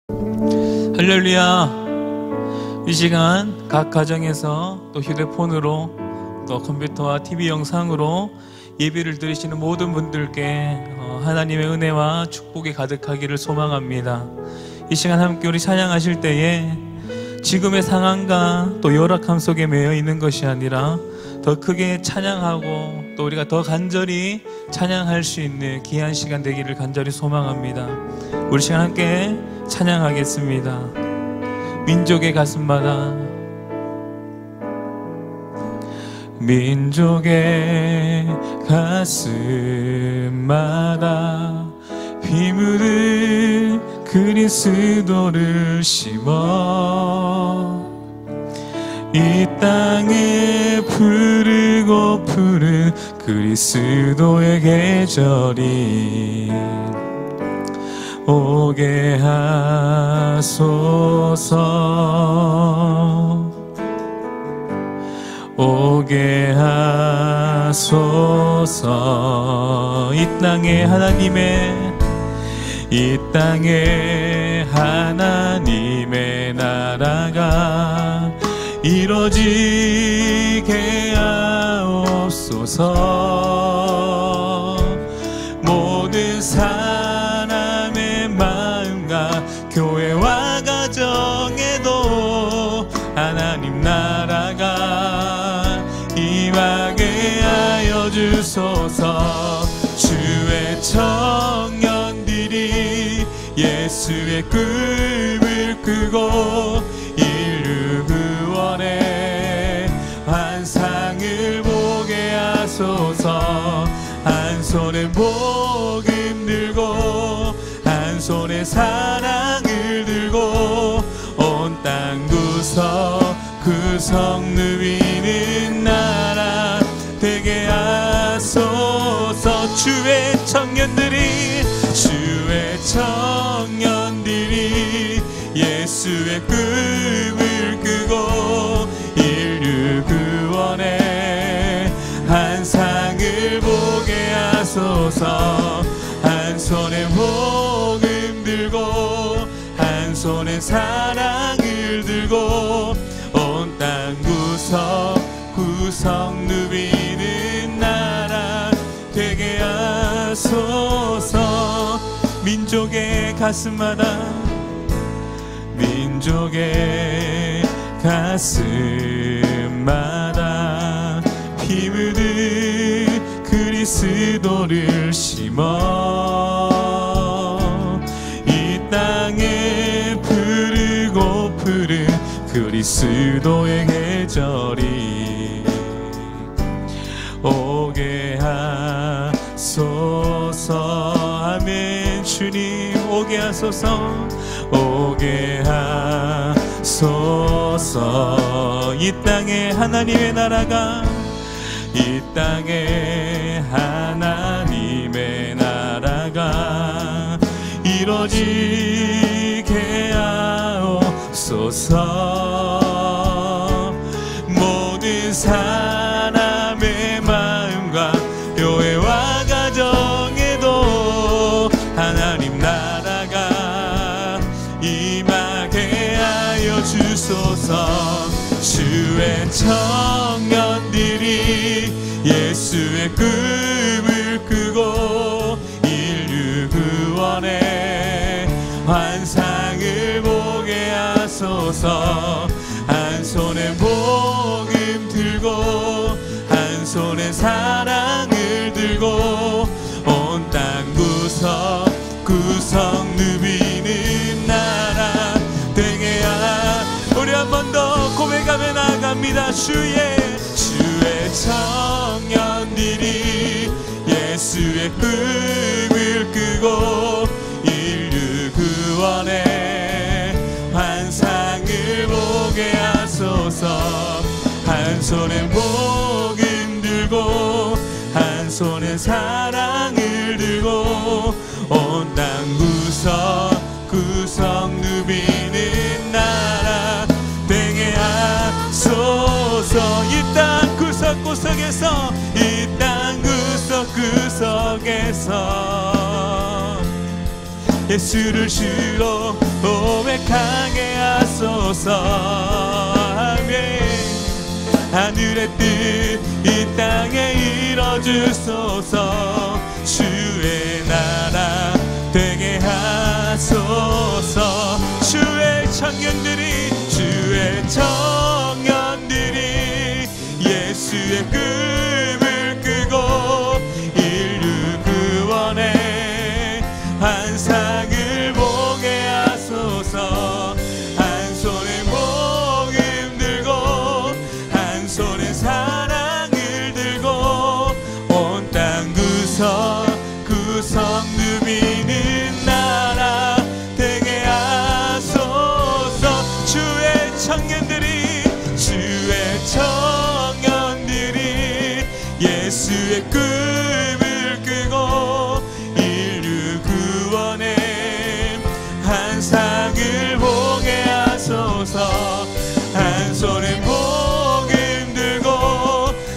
할렐루야. 이 시간 각 가정에서 또 휴대폰으로 또 컴퓨터와 TV 영상으로 예배를 드리시는 모든 분들께 하나님의 은혜와 축복이 가득하기를 소망합니다. 이 시간 함께 우리 찬양하실 때에 지금의 상황과 또 열악함 속에 매여 있는 것이 아니라 더 크게 찬양하고 또 우리가 더 간절히 찬양할 수 있는 귀한 시간 되기를 간절히 소망합니다. 우리 시간 함께 찬양하겠습니다. 민족의 가슴마다, 민족의 가슴마다 피 묻은 그리스도를 심어 이 땅에 푸르고 푸른 그리스도의 계절이 오게 하소서, 오게 하소서. 이 땅에 하나님의 나라가 이루어지게 하옵소서. 모든 사람의 마음과 교회와 가정에도 하나님 나라가 임하게 하여 주소서. 주의 청년들이 예수의 꿈을 끄고 인류 구원의 환상을 보게 하소서. 한 손에 복음 들고 한 손에 사랑을 들고 온 땅 구석구석 누비는 나라 되게 하소서. 주의 청년들이 예수의 꿈을 끄고 인류 구원의 환상을 보게 하소서. 한 손에 복음 들고 한 손에 사랑을 들고 온 땅 구석구석 누비는 나라 되게 하소서. 민족의 가슴마다, 민족의 가슴마다 피 묻은 그리스도를 심어 이 땅에 푸르고 푸른 그리스도의 계절이 오게 하소서. 아멘. 주님 오게 하소서, 오게 하소서. 이 땅에 하나님의 나라가, 이 땅에 하나님의 나라가 이루어지게 하옵소서. 모든 사람의 마음과 교회와 가정에도 하나님 나라가 임하게 하여 주소서. 주의 청년들이 예수의 꿈을 끄고 인류 구원의 환상을 보게 하소서. 한 손에 복음 들고 한 손에 사랑을 들고 온 땅 구석구석 누비는 나라 되게 우리 한 번 더 고백하며 나아갑니다. 주의 청년들이 예수의 꿈을 끄고 인류 구원의 환상을 보게 하소서. 한 손에 복음 들고 한 손에 사랑을 들고 온 땅 구석구석 누비는 나라 되게 하소서. 이 땅 구석구석에서, 이 땅 구석구석에서 예수를 주로 고백하게 하소서. 아멘. 하늘의 뜻 이 땅에 이뤄주소서. 주의 나라 되게 하소서. 주의 청년들이 예수의 꿈을 끄고 인류 구원의 환상을 보게 하소서. 한 손에 복음 들고 한 손에 사랑을 들고 온 땅 구석 누비는 나라 되게 하소서. 주의 청년들이 예수의 꿈을 끄고 인류 구원의 환상을 보게 하소서. 한 손에 복음 들고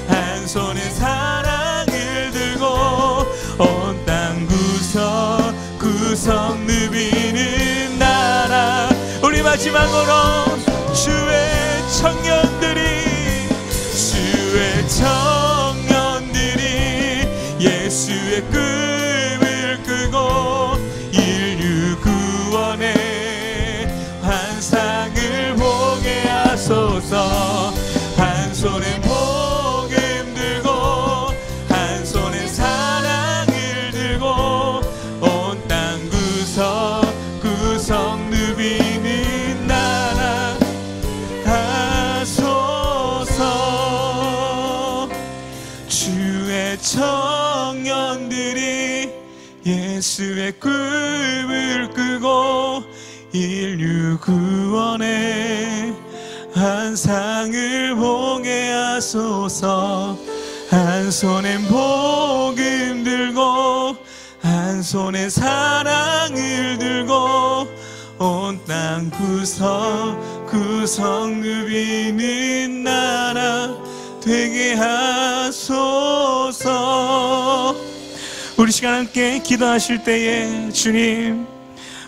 한 손에 사랑을 들고 온 땅 구석 누비는 나라. 우리 마지막으로 주의 청년들이 예수의 꿈을 끄고 인류 구원의 환상을 보게 하소서. 한 손에 복음 들고 한 손에 사랑을 들고 온 땅 구석 누비는 나라 하소서. 주의 청년들이 예수의 꿈을 끄고 인류 구원의 환상을 보게 하소서. 한 손에 복음 들고 한 손에 사랑을 들고 온 땅 구석 누비는 나라 되게 하소서. 우리 시간 함께 기도하실 때에 주님,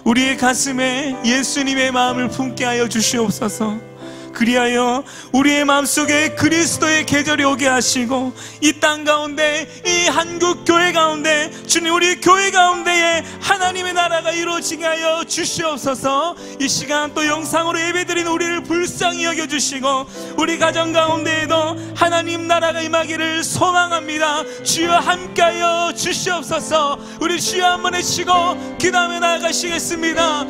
우리의 가슴에 예수님의 마음을 품게 하여 주시옵소서. 그리하여 우리의 마음속에 그리스도의 계절이 오게 하시고 이 땅 가운데, 이 한국 교회 가운데, 주님 우리 교회 가운데에 하나님의 나라가 이루어지게 하여 주시옵소서. 이 시간 또 영상으로 예배드리는 우리를 불쌍히 여겨주시고 우리 가정 가운데에도 하나님 나라가 임하기를 소망합니다. 주여 함께하여 주시옵소서. 우리 주여 한번 외치고 기도하며 나아가시겠습니다.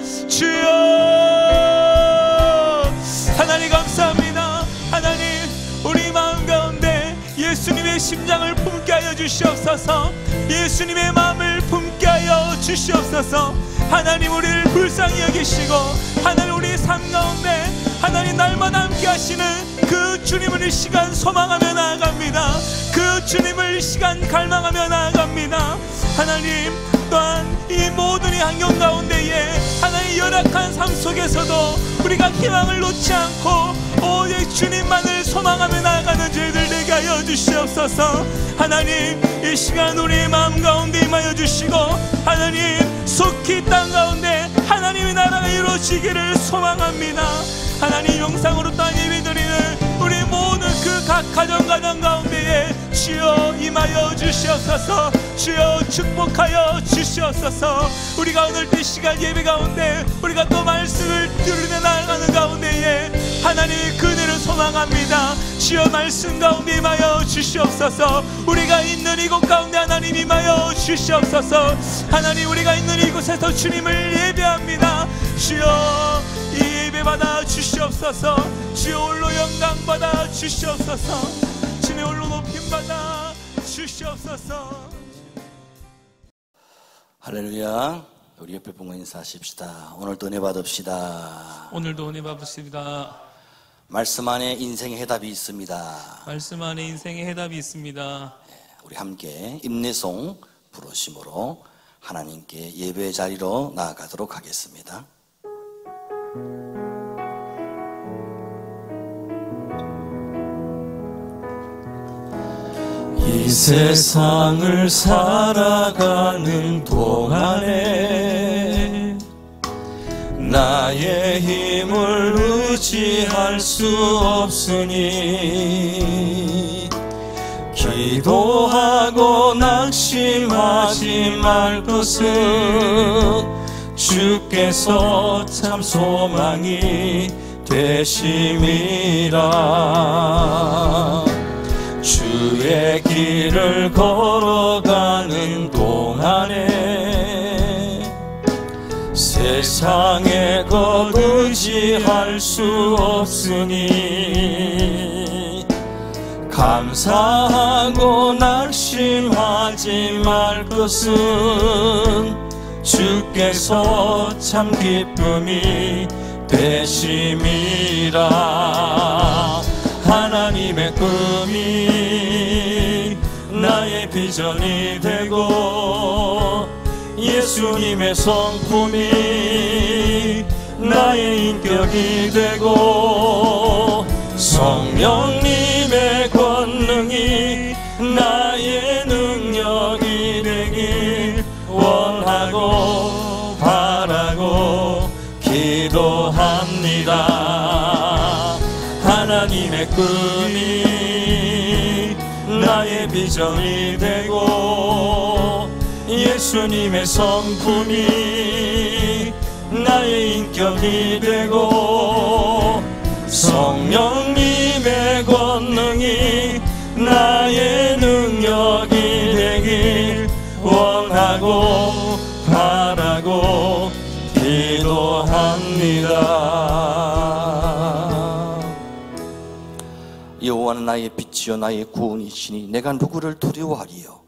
주여 하나님 감사합니다. 하나님 우리 마음 가운데 예수님의 심장을 품게 하여 주시옵소서. 예수님의 마음을 품게 하여 주시옵소서. 하나님 우리를 불쌍히 여기시고 하나님 우리 삶 가운데 하나님 날마다 함께 하시는 그 주님을 이 시간 소망하며 나아갑니다. 그 주님을 이 시간 갈망하며 나아갑니다. 하나님 또한 이 모든 이 환경 가운데에 하나님 열악한 삶 속에서도 우리가 희망을 놓지 않고 오직 주님만을 소망하며 나아가는 저희들 되게 하여 주시옵소서. 하나님 이 시간 우리의 마음 가운데 임하여 주시고 하나님 속히 땅 가운데 하나님의 나라가 이루어지기를 소망합니다. 하나님 영상으로 또한 예배드리는 우리 모든 그 각 가정 가운데에 주여 임하여 주시옵소서. 주여 축복하여 주시옵소서. 우리가 오늘 이 시간 예배 가운데 우리가 또 말씀을 들으며 나아가는 가운데에 하나님의 그늘을 소망합니다. 주여 말씀 가운데 임하여 주시옵소서. 우리가 있는 이곳 가운데 하나님 임하여 주시옵소서. 하나님 우리가 있는 이곳에서 주님을 예배합니다. 주여 이 예배 받아 주시옵소서. 주여 홀로 영광 받아 주시옵소서. 주님 홀로 높임 받아 주시옵소서. 할렐루야. 우리 옆에 보고 인사하십시다. 오늘도 은혜 받읍시다. 오늘도 은혜 받으십니다. 말씀 안에 인생의 해답이 있습니다. 말씀 안에 인생의 해답이 있습니다. 우리 함께 임내송 부르심으로 하나님께 예배의 자리로 나아가도록 하겠습니다. 이 세상을 살아가는 동안에 나의 힘을 의지할 수 없으니 기도하고 낙심하지 말 것은 주께서 참 소망이 되심이라. 주의 길을 걸어가는 동안에 세상에 것 의지할 수 없으니 감사하고 낙심하지 말 것은 주께서 참 기쁨이 되심이라. 하나님의 꿈이 나의 비전이 되고 예수님의 성품이 나의 인격이 되고 성령님의 권능이 나의 능력이 되길 원하고 바라고 기도합니다. 하나님의 꿈이 나의 비전이 되고 예수님의 성품이 나의 인격이 되고 성령님의 권능이 나의 능력이 되길 원하고 바라고 기도합니다. 여호와는 나의 빛이요 나의 구원이시니 내가 누구를 두려워하리요.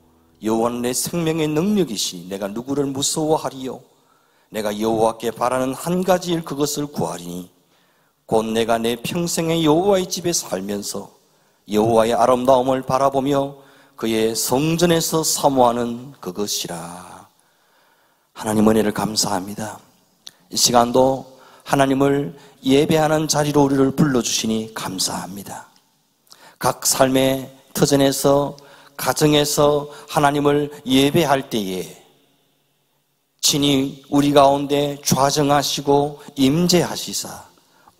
여호와는 내 생명의 능력이시니 내가 누구를 무서워하리요. 내가 여호와께 바라는 한 가지 일 그것을 구하리니 곧 내가 내 평생의 여호와의 집에 살면서 여호와의 아름다움을 바라보며 그의 성전에서 사모하는 그것이라. 하나님 은혜를 감사합니다. 이 시간도 하나님을 예배하는 자리로 우리를 불러주시니 감사합니다. 각 삶의 터전에서 가정에서 하나님을 예배할 때에 친히 우리 가운데 좌정하시고 임재하시사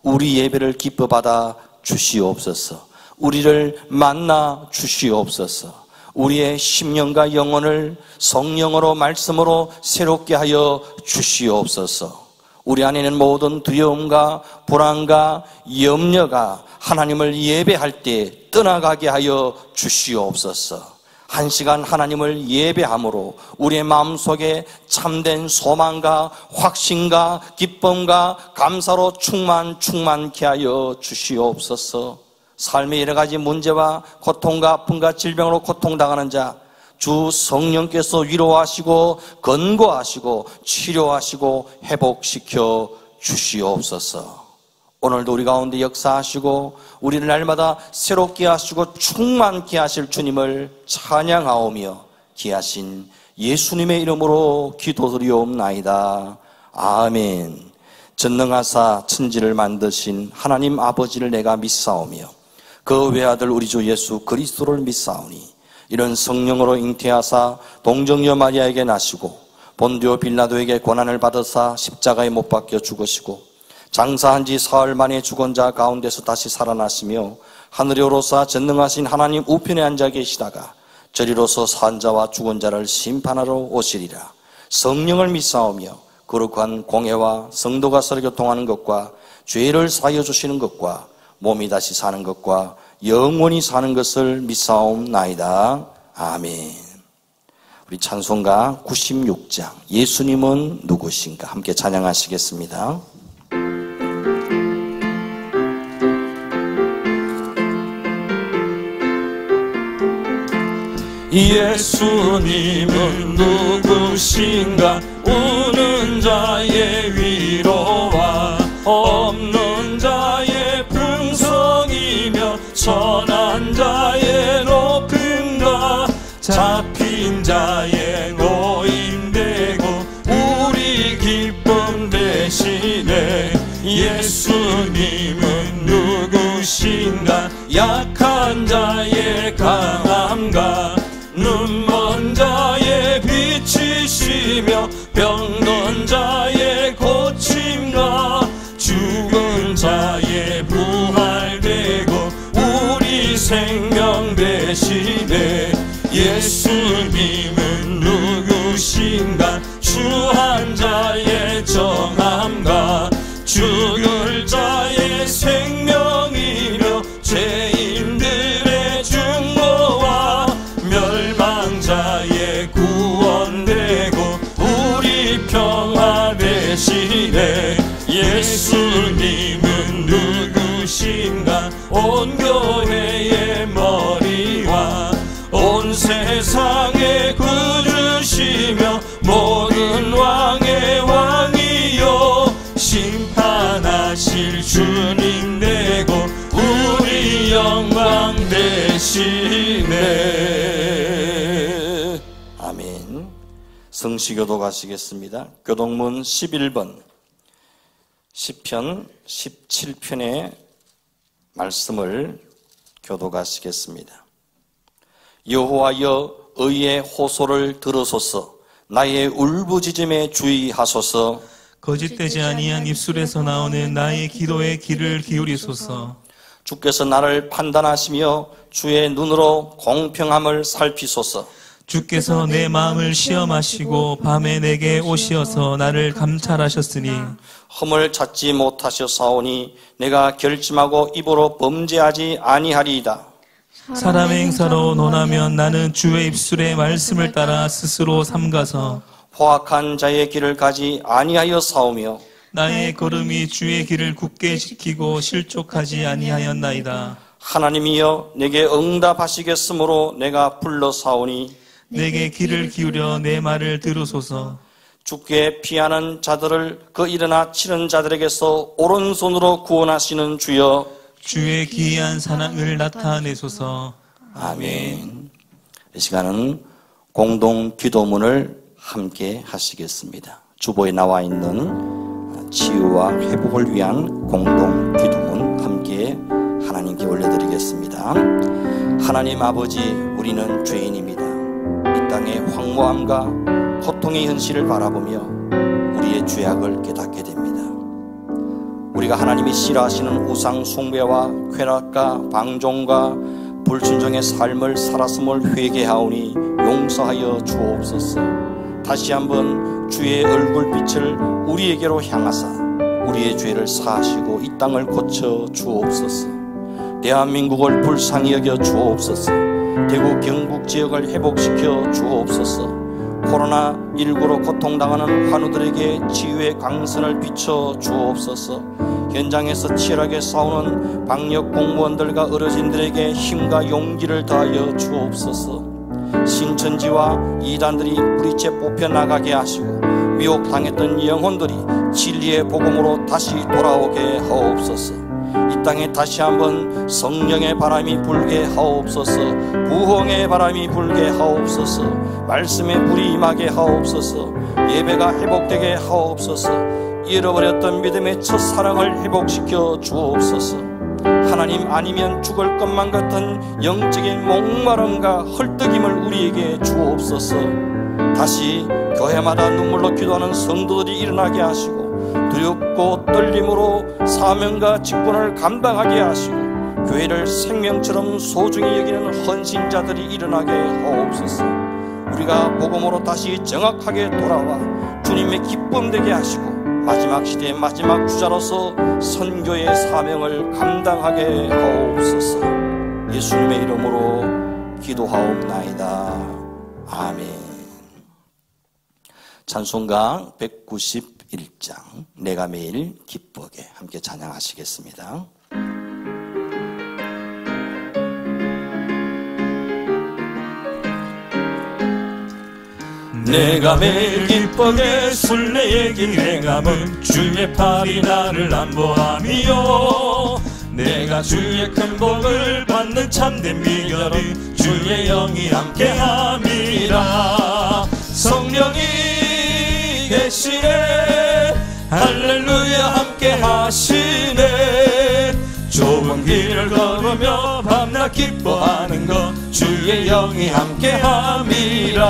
우리 예배를 기뻐 받아 주시옵소서. 우리를 만나 주시옵소서. 우리의 심령과 영혼을 성령으로 말씀으로 새롭게 하여 주시옵소서. 우리 안에는 모든 두려움과 불안과 염려가 하나님을 예배할 때 떠나가게 하여 주시옵소서. 한 시간 하나님을 예배함으로 우리의 마음속에 참된 소망과 확신과 기쁨과 감사로 충만케 하여 주시옵소서. 삶의 여러 가지 문제와 고통과 아픔과 질병으로 고통당하는 자 주 성령께서 위로하시고 건고하시고 치료하시고 회복시켜 주시옵소서. 오늘도 우리 가운데 역사하시고 우리를 날마다 새롭게 하시고 충만케 하실 주님을 찬양하오며 귀하신 예수님의 이름으로 기도드리옵나이다. 아멘. 전능하사 천지를 만드신 하나님 아버지를 내가 믿사오며 그 외아들 우리 주 예수 그리스도를 믿사오니 이런 성령으로 잉태하사 동정녀 마리아에게 나시고 본디오 빌라도에게 고난을 받으사 십자가에 못 박혀 죽으시고 장사한 지 사흘 만에 죽은 자 가운데서 다시 살아나시며 하늘에 오르사 전능하신 하나님 우편에 앉아 계시다가 저리로서 산 자와 죽은 자를 심판하러 오시리라. 성령을 믿사오며 거룩한 공회와 성도가 서로 교통하는 것과 죄를 사하여 주시는 것과 몸이 다시 사는 것과 영원히 사는 것을 믿사옵나이다. 아멘. 우리 찬송가 96장 예수님은 누구신가 함께 찬양하시겠습니다. 예수님은 누구신가? 우는 자의 위로와 없는 자의 풍성이며 선한 자의 높음과 잡힌 자의 노임되고 우리 기쁨 대신에 예수님은 누구신가? 약한 자의 강함과 눈먼 자의 빛이시며 병든 자의 고침과 예수님은 누구신가? 주 한 자의 정함과 죽을 자의 생명이며 죄인들의 중보와 멸망자의 구원되고 우리 평화 되시네. 예수님은 누구신가? 온 교회의 머리와 온 세상의 구주시며 모든 왕의 왕이요 심판하실 주님 되고 우리 영광 되시네. 아멘. 성시교도 가시겠습니다. 교동문 11번 시편 17편의 말씀을 교도가시겠습니다. 여호와여 의의 호소를 들으소서. 나의 울부짖음에 주의하소서. 거짓되지 아니한 입술에서 나오는 나의 기도에 귀를 기울이소서. 주께서 나를 판단하시며 주의 눈으로 공평함을 살피소서. 주께서 내 마음을 시험하시고 밤에 내게 오시어서 나를 감찰하셨으니 흠을 찾지 못하셨사오니 내가 결심하고 입으로 범죄하지 아니하리이다. 사람의 행사로 논하면 나는 주의 입술의 말씀을 따라 스스로 삼가서 포악한 자의 길을 가지 아니하여 사오며 나의 걸음이 주의 길을 굳게 지키고 실족하지 아니하였나이다. 하나님이여 내게 응답하시겠으므로 내가 불러사오니 내게 귀를 기울여 내 말을 들으소서. 주께 피하는 자들을 그 일어나 치는 자들에게서 오른손으로 구원하시는 주여 주의 기이한 사랑을 나타내소서. 아멘. 이 시간은 공동 기도문을 함께 하시겠습니다. 주보에 나와 있는 치유와 회복을 위한 공동 기도문 함께 하나님께 올려드리겠습니다. 하나님 아버지, 우리는 죄인입니다. 이 땅의 황무함과 고통의 현실을 바라보며 우리의 죄악을 깨닫게 됩니다. 우리가 하나님이 싫어하시는 우상 숭배와 쾌락과 방종과 불순종의 삶을 살았음을 회개하오니 용서하여 주옵소서. 다시 한번 주의 얼굴빛을 우리에게로 향하사 우리의 죄를 사하시고 이 땅을 고쳐 주옵소서. 대한민국을 불쌍히 여겨 주옵소서. 대구 경북 지역을 회복시켜 주옵소서. 코로나19로 고통당하는 환우들에게 치유의 광선을 비춰 주옵소서. 현장에서 치열하게 싸우는 방역 공무원들과 어르신들에게 힘과 용기를 더하여 주옵소서. 신천지와 이단들이 뿌리째 뽑혀나가게 하시고 미혹당했던 영혼들이 진리의 복음으로 다시 돌아오게 하옵소서. 이 땅에 다시 한번 성령의 바람이 불게 하옵소서. 부흥의 바람이 불게 하옵소서. 말씀의 불이 임하게 하옵소서. 예배가 회복되게 하옵소서. 잃어버렸던 믿음의 첫사랑을 회복시켜 주옵소서. 하나님 아니면 죽을 것만 같은 영적인 목마름과 헐떡임을 우리에게 주옵소서. 다시 교회마다 눈물로 기도하는 성도들이 일어나게 하시고 두렵고 떨림으로 사명과 직분을 감당하게 하시고 교회를 생명처럼 소중히 여기는 헌신자들이 일어나게 하옵소서. 우리가 복음으로 다시 정확하게 돌아와 주님의 기쁨 되게 하시고 마지막 시대의 마지막 주자로서 선교의 사명을 감당하게 하옵소서. 예수님의 이름으로 기도하옵나이다. 아멘. 찬송가 191장 내가 매일 기쁘게 함께 찬양하시겠습니다. 내가 매일 기쁘게 순례의 길 행함은 주의 팔이 나를 안보함이요. 내가 주의 큰 복을 받는 참된 비결은 주의 영이 함께함이라. 성령이 계시네 할렐루야 함께하시네. 좁은 길을 걸으며 밤낮 기뻐하는 것 주의 영이 함께함이라.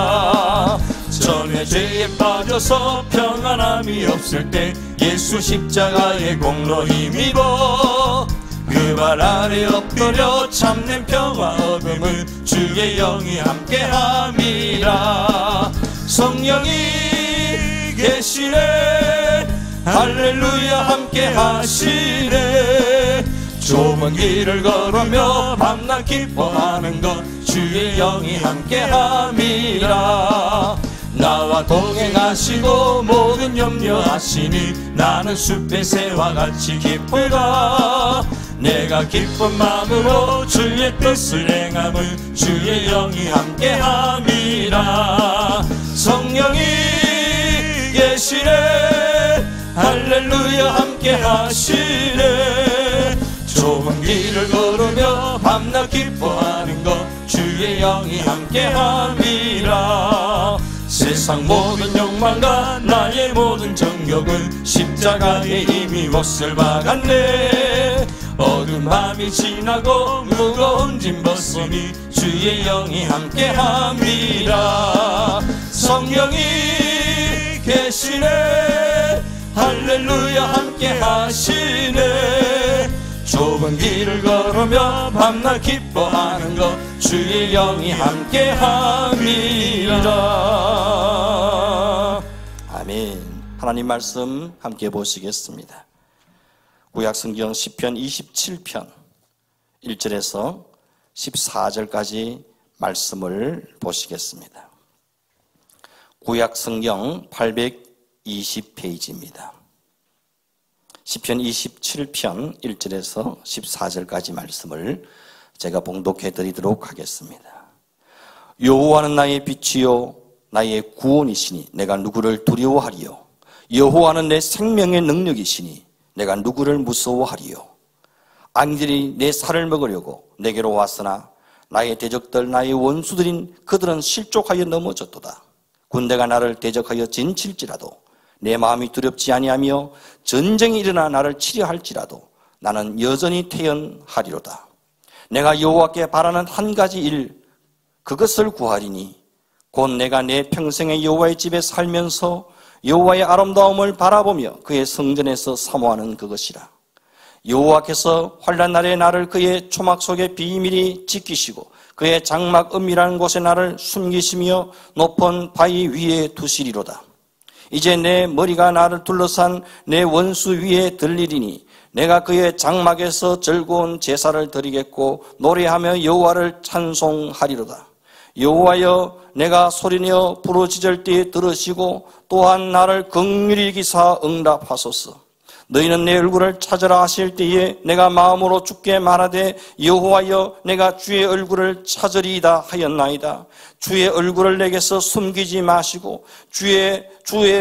전에 죄에 빠져서 평안함이 없을 때 예수 십자가의 공로 힘입어 그 발 아래 엎드 붙들려 참는 평화 얻음은 주의 영이 함께함이라. 성령이 계시네 할렐루야 함께하시네. 좁은 길을 걸으며 밤낮 기뻐하는 것 주의 영이 함께함이라. 나와 동행하시고 모든 염려하시니 나는 숲의 새와 같이 기쁘다. 내가 기쁜 마음으로 주의 뜻을 행함은 주의 영이 함께함이라. 성령이 계시네 할렐루야 함께하시네. 좁은 길을 걸으며 밤낮 기뻐하는 것 주의 영이 함께함이라. 세상 모든 욕망과 나의 모든 정욕은 십자가에 이미 몫을 박았네. 어두운 밤이 지나고 무거운 짐 벗으니 주의 영이 함께함이라. 성령이 계시네 할렐루야 함께하시네. 좁은 길을 걸으며 밤낮 기뻐하는 것 주의 영이 함께함이라. 아멘. 하나님 말씀 함께 보시겠습니다. 구약성경 시편 27편 1절에서 14절까지 말씀을 보시겠습니다. 구약성경 820페이지입니다. 시편 27편 1절에서 14절까지 말씀을 제가 봉독해 드리도록 하겠습니다. 여호와는 나의 빛이요 나의 구원이시니 내가 누구를 두려워하리요. 여호와는 내 생명의 능력이시니 내가 누구를 무서워하리요. 악인들이 내 살을 먹으려고 내게로 왔으나 나의 대적들 나의 원수들인 그들은 실족하여 넘어졌도다. 군대가 나를 대적하여 진칠지라도 내 마음이 두렵지 아니하며 전쟁이 일어나 나를 치려 할지라도 나는 여전히 태연하리로다. 내가 여호와께 바라는 한 가지 일 그것을 구하리니 곧 내가 내 평생에 여호와의 집에 살면서 여호와의 아름다움을 바라보며 그의 성전에서 사모하는 그것이라. 여호와께서 환난 날에 나를 그의 초막 속에 비밀히 지키시고 그의 장막 은밀한 곳에 나를 숨기시며 높은 바위 위에 두시리로다. 이제 내 머리가 나를 둘러싼 내 원수 위에 들리리니 내가 그의 장막에서 즐거운 제사를 드리겠고 노래하며 여호와를 찬송하리로다. 여호와여 내가 소리내어 부르짖을 때 들으시고 또한 나를 긍휼히 여기사 응답하소서. 너희는 내 얼굴을 찾으라 하실 때에 내가 마음으로 주께 말하되 여호와여 내가 주의 얼굴을 찾으리이다 하였나이다. 주의 얼굴을 내게서 숨기지 마시고 주의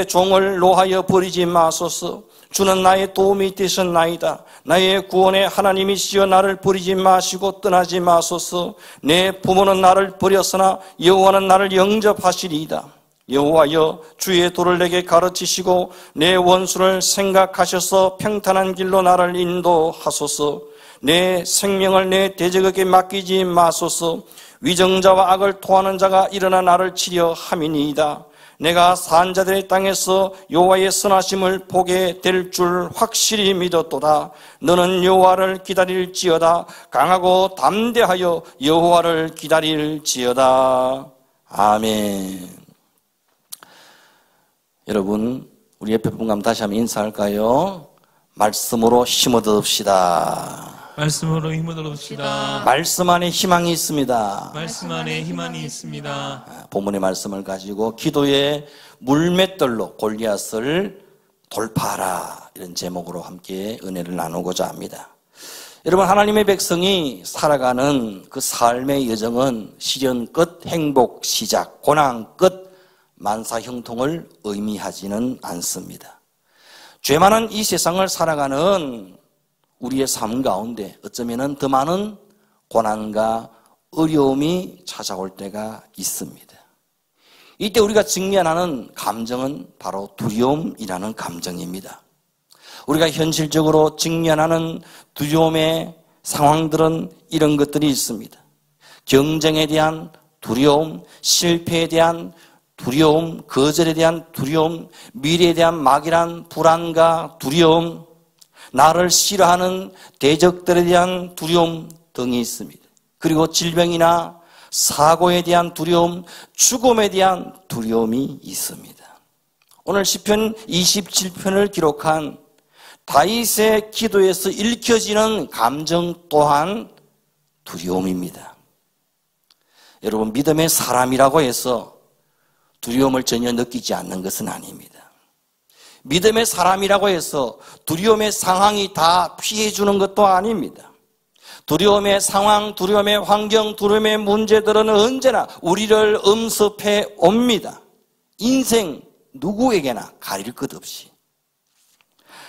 종을 노하여 버리지 마소서. 주는 나의 도움이 되셨나이다. 나의 구원의 하나님이시여 나를 버리지 마시고 떠나지 마소서. 내 부모는 나를 버렸으나 여호와는 나를 영접하시리이다. 여호와여 주의 도를 내게 가르치시고 내 원수를 생각하셔서 평탄한 길로 나를 인도하소서. 내 생명을 내 대적에게 맡기지 마소서. 위정자와 악을 토하는 자가 일어나 나를 치려 함이니이다. 내가 산자들의 땅에서 여호와의 선하심을 보게 될 줄 확실히 믿었도다. 너는 여호와를 기다릴지어다. 강하고 담대하여 여호와를 기다릴지어다. 아멘. 여러분, 우리 옆에 분감 다시 한번 인사할까요? 말씀으로 힘 얻읍시다. 말씀으로 힘을 얻읍시다. 말씀 안에 희망이 있습니다. 말씀 안에 희망이 있습니다. 본문의 말씀을 가지고 기도의 물맷돌로 골리앗을 돌파하라, 이런 제목으로 함께 은혜를 나누고자 합니다. 여러분, 하나님의 백성이 살아가는 그 삶의 여정은 시련 끝 행복 시작, 고난 끝 만사 형통을 의미하지는 않습니다. 죄 많은 이 세상을 살아가는 우리의 삶 가운데 어쩌면 더 많은 고난과 어려움이 찾아올 때가 있습니다. 이때 우리가 직면하는 감정은 바로 두려움이라는 감정입니다. 우리가 현실적으로 직면하는 두려움의 상황들은 이런 것들이 있습니다. 경쟁에 대한 두려움, 실패에 대한 두려움, 거절에 대한 두려움, 미래에 대한 막연한 불안과 두려움, 나를 싫어하는 대적들에 대한 두려움, 등이 있습니다. 그리고 질병이나 사고에 대한 두려움, 죽음에 대한 두려움이 있습니다. 오늘 시편 27편을 기록한 다윗의 기도에서 읽혀지는 감정 또한 두려움입니다. 여러분, 믿음의 사람이라고 해서 두려움을 전혀 느끼지 않는 것은 아닙니다. 믿음의 사람이라고 해서 두려움의 상황이 다 피해주는 것도 아닙니다. 두려움의 상황, 두려움의 환경, 두려움의 문제들은 언제나 우리를 엄습해 옵니다. 인생 누구에게나 가릴 것 없이.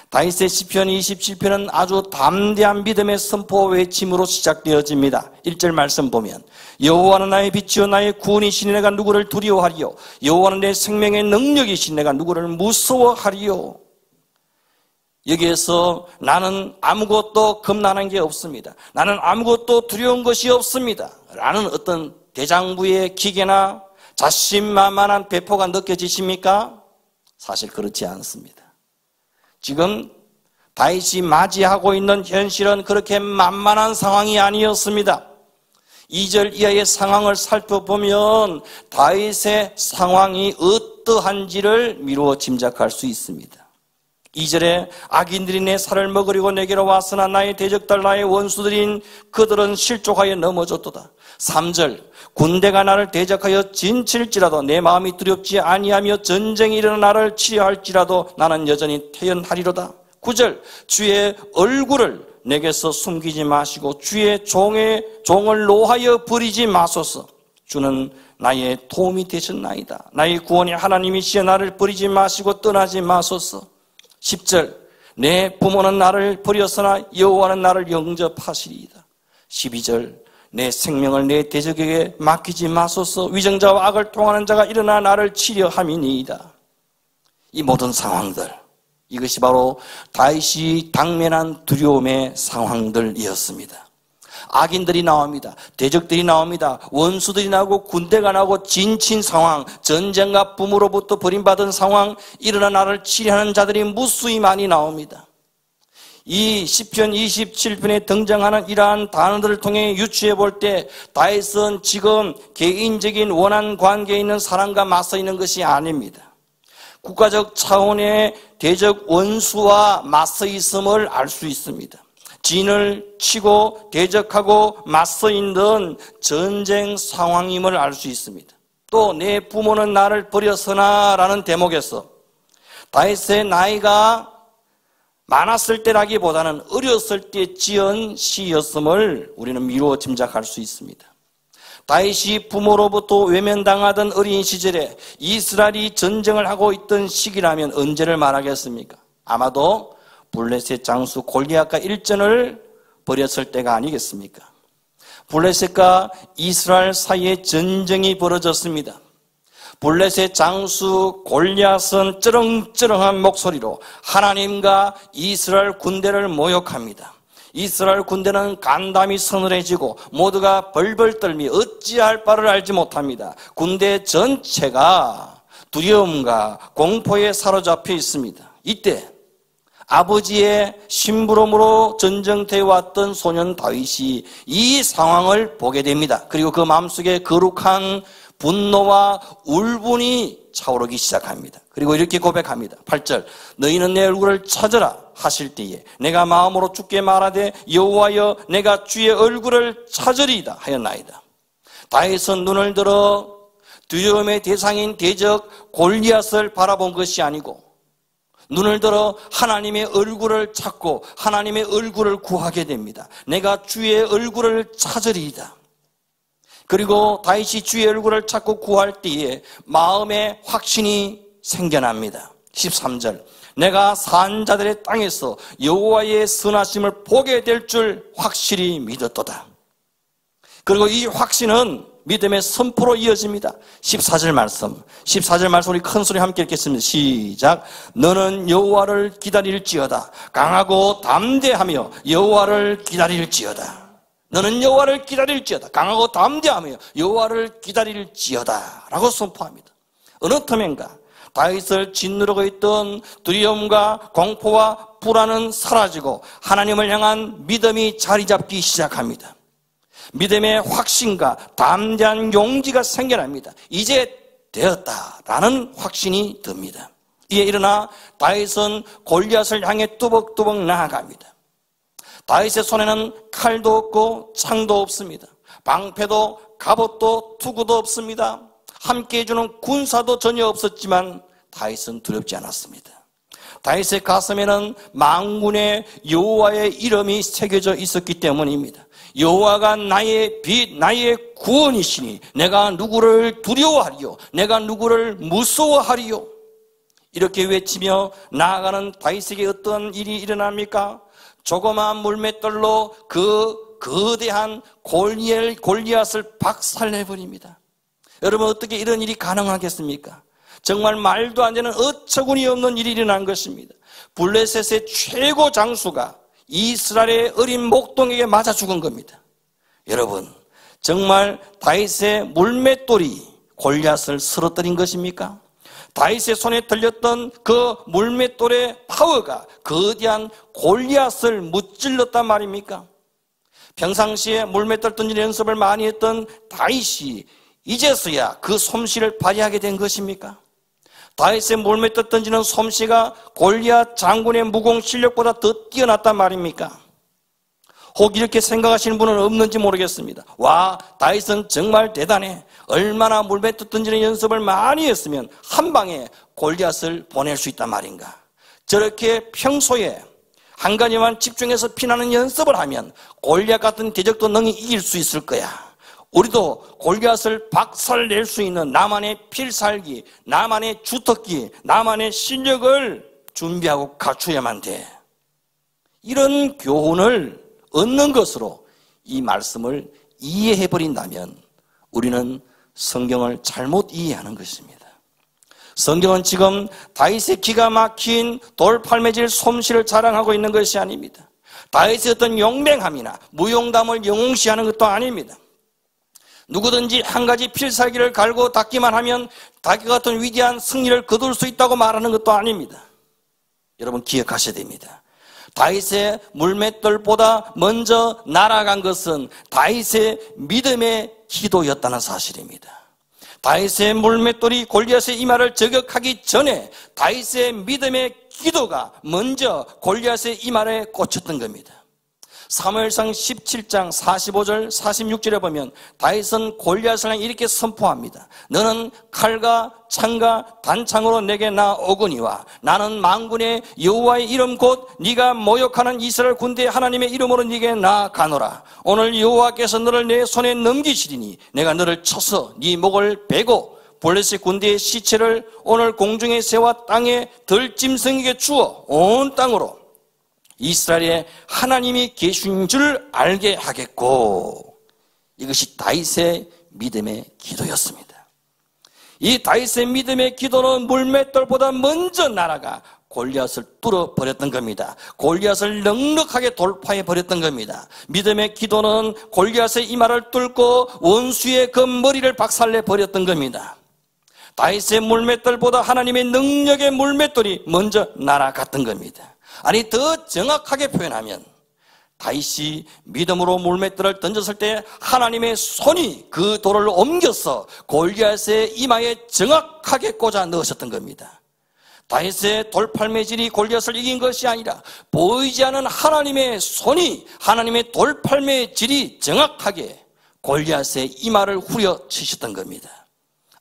다윗의 시편 27편은 아주 담대한 믿음의 선포 외침으로 시작되어집니다. 1절 말씀 보면 여호와는 나의 빛이요 나의 구원이시니 내가 누구를 두려워하리요. 여호와는 내 생명의 능력이시니 내가 누구를 무서워하리요. 여기에서 나는 아무것도 겁나는 게 없습니다. 나는 아무것도 두려운 것이 없습니다. 라는 어떤 대장부의 기계나 자신만만한 배포가 느껴지십니까? 사실 그렇지 않습니다. 지금 다윗이 맞이하고 있는 현실은 그렇게 만만한 상황이 아니었습니다. 2절 이하의 상황을 살펴보면 다윗의 상황이 어떠한지를 미루어 짐작할 수 있습니다. 2절에 악인들이 내 살을 먹으려고 내게로 왔으나 나의 대적들 나의 원수들인 그들은 실족하여 넘어졌도다. 3절 군대가 나를 대적하여 진칠지라도 내 마음이 두렵지 아니하며 전쟁이 일어나 나를 치려할지라도 나는 여전히 태연하리로다. 9절 주의 얼굴을 내게서 숨기지 마시고 주의 종을 노하여 버리지 마소서. 주는 나의 도움이 되셨나이다. 나의 구원이 하나님이시여 나를 버리지 마시고 떠나지 마소서. 10절 내 부모는 나를 버렸으나 여호와는 나를 영접하시리이다. 12절 내 생명을 내 대적에게 맡기지 마소서. 위정자와 악을 통하는 자가 일어나 나를 치려 함이니이다. 이 모든 상황들, 이것이 바로 다윗이 당면한 두려움의 상황들이었습니다. 악인들이 나옵니다. 대적들이 나옵니다. 원수들이 나오고 군대가 나오고 진친 상황, 전쟁과 붐으로부터 버림받은 상황, 일어나 나를 치려하는 자들이 무수히 많이 나옵니다. 이 시편 27편에 등장하는 이러한 단어들을 통해 유추해 볼 때 다윗은 지금 개인적인 원한 관계에 있는 사람과 맞서 있는 것이 아닙니다. 국가적 차원의 대적 원수와 맞서 있음을 알 수 있습니다. 진을 치고 대적하고 맞서 있는 전쟁 상황임을 알 수 있습니다. 또 내 부모는 나를 버렸으나 라는 대목에서 다윗의 나이가 많았을 때라기보다는 어렸을 때 지은 시였음을 우리는 미루어 짐작할 수 있습니다. 다윗이 부모로부터 외면당하던 어린 시절에 이스라엘이 전쟁을 하고 있던 시기라면 언제를 말하겠습니까? 아마도 블레셋 장수 골리앗과 일전을 벌였을 때가 아니겠습니까? 블레셋과 이스라엘 사이에 전쟁이 벌어졌습니다. 블레셋 장수 골리앗은 쩌렁쩌렁한 목소리로 하나님과 이스라엘 군대를 모욕합니다. 이스라엘 군대는 간담이 서늘해지고 모두가 벌벌 떨며 어찌할 바를 알지 못합니다. 군대 전체가 두려움과 공포에 사로잡혀 있습니다. 이때 아버지의 심부름으로 전쟁터에 왔던 소년 다윗이 이 상황을 보게 됩니다. 그리고 그 마음속에 거룩한 분노와 울분이 차오르기 시작합니다. 그리고 이렇게 고백합니다. 8절 너희는 내 얼굴을 찾으라 하실 때에 내가 마음으로 주께 말하되 여호와여 내가 주의 얼굴을 찾으리이다 하였나이다. 다윗은 눈을 들어 두려움의 대상인 대적 골리앗을 바라본 것이 아니고 눈을 들어 하나님의 얼굴을 찾고 하나님의 얼굴을 구하게 됩니다. 내가 주의 얼굴을 찾으리이다. 그리고 다윗이 주의 얼굴을 찾고 구할 때에 마음에 확신이 생겨납니다. 13절 내가 산 자들의 땅에서 여호와의 선하심을 보게 될 줄 확실히 믿었도다. 그리고 이 확신은 믿음의 선포로 이어집니다. 14절 말씀 우리 큰 소리 함께 읽겠습니다. 시작. 너는 여호와를 기다릴지어다. 강하고 담대하며 여호와를 기다릴지어다. 너는 여호와를 기다릴지어다. 강하고 담대하며 여호와를 기다릴지어다 라고 선포합니다. 어느 틈엔가 다윗을 짓누르고 있던 두려움과 공포와 불안은 사라지고 하나님을 향한 믿음이 자리 잡기 시작합니다. 믿음의 확신과 담대한 용기가 생겨납니다. 이제 되었다라는 확신이 듭니다. 이에 일어나 다윗은 골리앗을 향해 뚜벅뚜벅 나아갑니다. 다윗의 손에는 칼도 없고 창도 없습니다. 방패도 갑옷도 투구도 없습니다. 함께 해주는 군사도 전혀 없었지만 다윗은 두렵지 않았습니다. 다윗의 가슴에는 만군의 여호와의 이름이 새겨져 있었기 때문입니다. 여호와가 나의 빛, 나의 구원이시니 내가 누구를 두려워하리요, 내가 누구를 무서워하리요. 이렇게 외치며 나아가는 다윗에게 어떤 일이 일어납니까? 조그마한 물맷돌로 그 거대한 골리앗을 박살내버립니다. 여러분, 어떻게 이런 일이 가능하겠습니까? 정말 말도 안 되는 어처구니 없는 일이 일어난 것입니다. 블레셋의 최고 장수가 이스라엘의 어린 목동에게 맞아 죽은 겁니다. 여러분, 정말 다윗의 물맷돌이 골리앗을 쓰러뜨린 것입니까? 다윗의 손에 들렸던 그 물맷돌의 파워가 거대한 골리앗을 무찔렀단 말입니까? 평상시에 물맷돌 던지는 연습을 많이 했던 다윗이 이제서야 그 솜씨를 발휘하게 된 것입니까? 다윗의 물맷돌 던지는 솜씨가 골리앗 장군의 무공 실력보다 더 뛰어났단 말입니까? 혹 이렇게 생각하시는 분은 없는지 모르겠습니다. 와, 다윗은 정말 대단해. 얼마나 물맷돌 던지는 연습을 많이 했으면 한 방에 골리앗을 보낼 수 있단 말인가. 저렇게 평소에 한 가지만 집중해서 피나는 연습을 하면 골리앗 같은 대적도 능히 이길 수 있을 거야. 우리도 골리앗을 박살낼 수 있는 나만의 필살기, 나만의 주특기, 나만의 실력을 준비하고 갖추어야만 돼. 이런 교훈을 얻는 것으로 이 말씀을 이해해버린다면 우리는 성경을 잘못 이해하는 것입니다. 성경은 지금 다윗의 기가 막힌 돌팔매질 솜씨를 자랑하고 있는 것이 아닙니다. 다윗의 어떤 용맹함이나 무용담을 영웅시하는 것도 아닙니다. 누구든지 한 가지 필살기를 갈고 닦기만 하면 닭과 같은 위대한 승리를 거둘 수 있다고 말하는 것도 아닙니다. 여러분, 기억하셔야 됩니다. 다윗의 물맷돌보다 먼저 날아간 것은 다윗의 믿음의 기도였다는 사실입니다. 다윗의 물맷돌이 골리앗의 이마를 저격하기 전에 다윗의 믿음의 기도가 먼저 골리앗의 이마에 꽂혔던 겁니다. 사무엘상 17장 45절 46절에 보면 다윗은 골리앗을 향해 이렇게 선포합니다. 너는 칼과 창과 단창으로 내게 나오거니와 나는 만군의 여호와의 이름 곧 네가 모욕하는 이스라엘 군대의 하나님의 이름으로 네게 나아가노라. 오늘 여호와께서 너를 내 손에 넘기시리니 내가 너를 쳐서 네 목을 베고 블레셋 군대의 시체를 오늘 공중의 새와 땅의 들짐승에게 주어 온 땅으로 이스라엘에 하나님이 계신 줄 알게 하겠고. 이것이 다윗의 믿음의 기도였습니다. 이 다윗의 믿음의 기도는 물맷돌보다 먼저 날아가 골리앗을 뚫어버렸던 겁니다. 골리앗을 넉넉하게 돌파해버렸던 겁니다. 믿음의 기도는 골리앗의 이마를 뚫고 원수의 그 머리를 박살내버렸던 겁니다. 다윗의 물맷돌보다 하나님의 능력의 물맷돌이 먼저 날아갔던 겁니다. 아니, 더 정확하게 표현하면 다윗이 믿음으로 물맷돌을 던졌을 때 하나님의 손이 그 돌을 옮겨서 골리앗의 이마에 정확하게 꽂아 넣으셨던 겁니다. 다윗의 돌팔매질이 골리앗을 이긴 것이 아니라 보이지 않는 하나님의 손이, 하나님의 돌팔매질이 정확하게 골리앗의 이마를 후려치셨던 겁니다.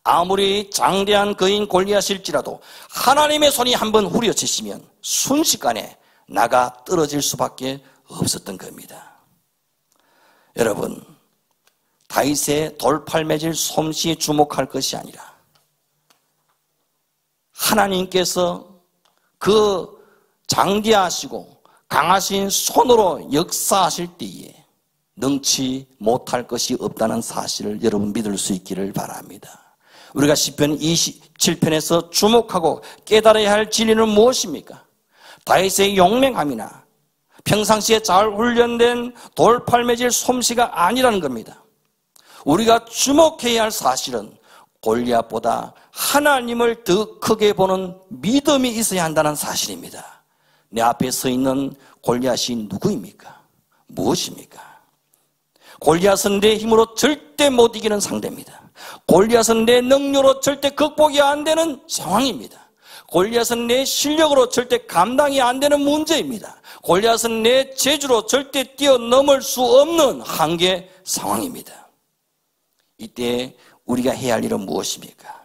아무리 장대한 거인 골리앗일지라도 하나님의 손이 한번 후려치시면 순식간에 나가 떨어질 수밖에 없었던 겁니다. 여러분, 다윗의 돌팔매질 솜씨에 주목할 것이 아니라 하나님께서 그 장대하시고 강하신 손으로 역사하실 때에 능치 못할 것이 없다는 사실을 여러분 믿을 수 있기를 바랍니다. 우리가 시편 27편에서 주목하고 깨달아야 할 진리는 무엇입니까? 다윗의 용맹함이나 평상시에 잘 훈련된 돌팔매질 솜씨가 아니라는 겁니다. 우리가 주목해야 할 사실은 골리앗보다 하나님을 더 크게 보는 믿음이 있어야 한다는 사실입니다. 내 앞에 서 있는 골리앗이 누구입니까? 무엇입니까? 골리앗은 내 힘으로 절대 못 이기는 상대입니다. 골리앗은 내 능력으로 절대 극복이 안 되는 상황입니다. 골리앗은 내 실력으로 절대 감당이 안 되는 문제입니다. 골리앗은 내 재주로 절대 뛰어넘을 수 없는 한계 상황입니다. 이때 우리가 해야 할 일은 무엇입니까?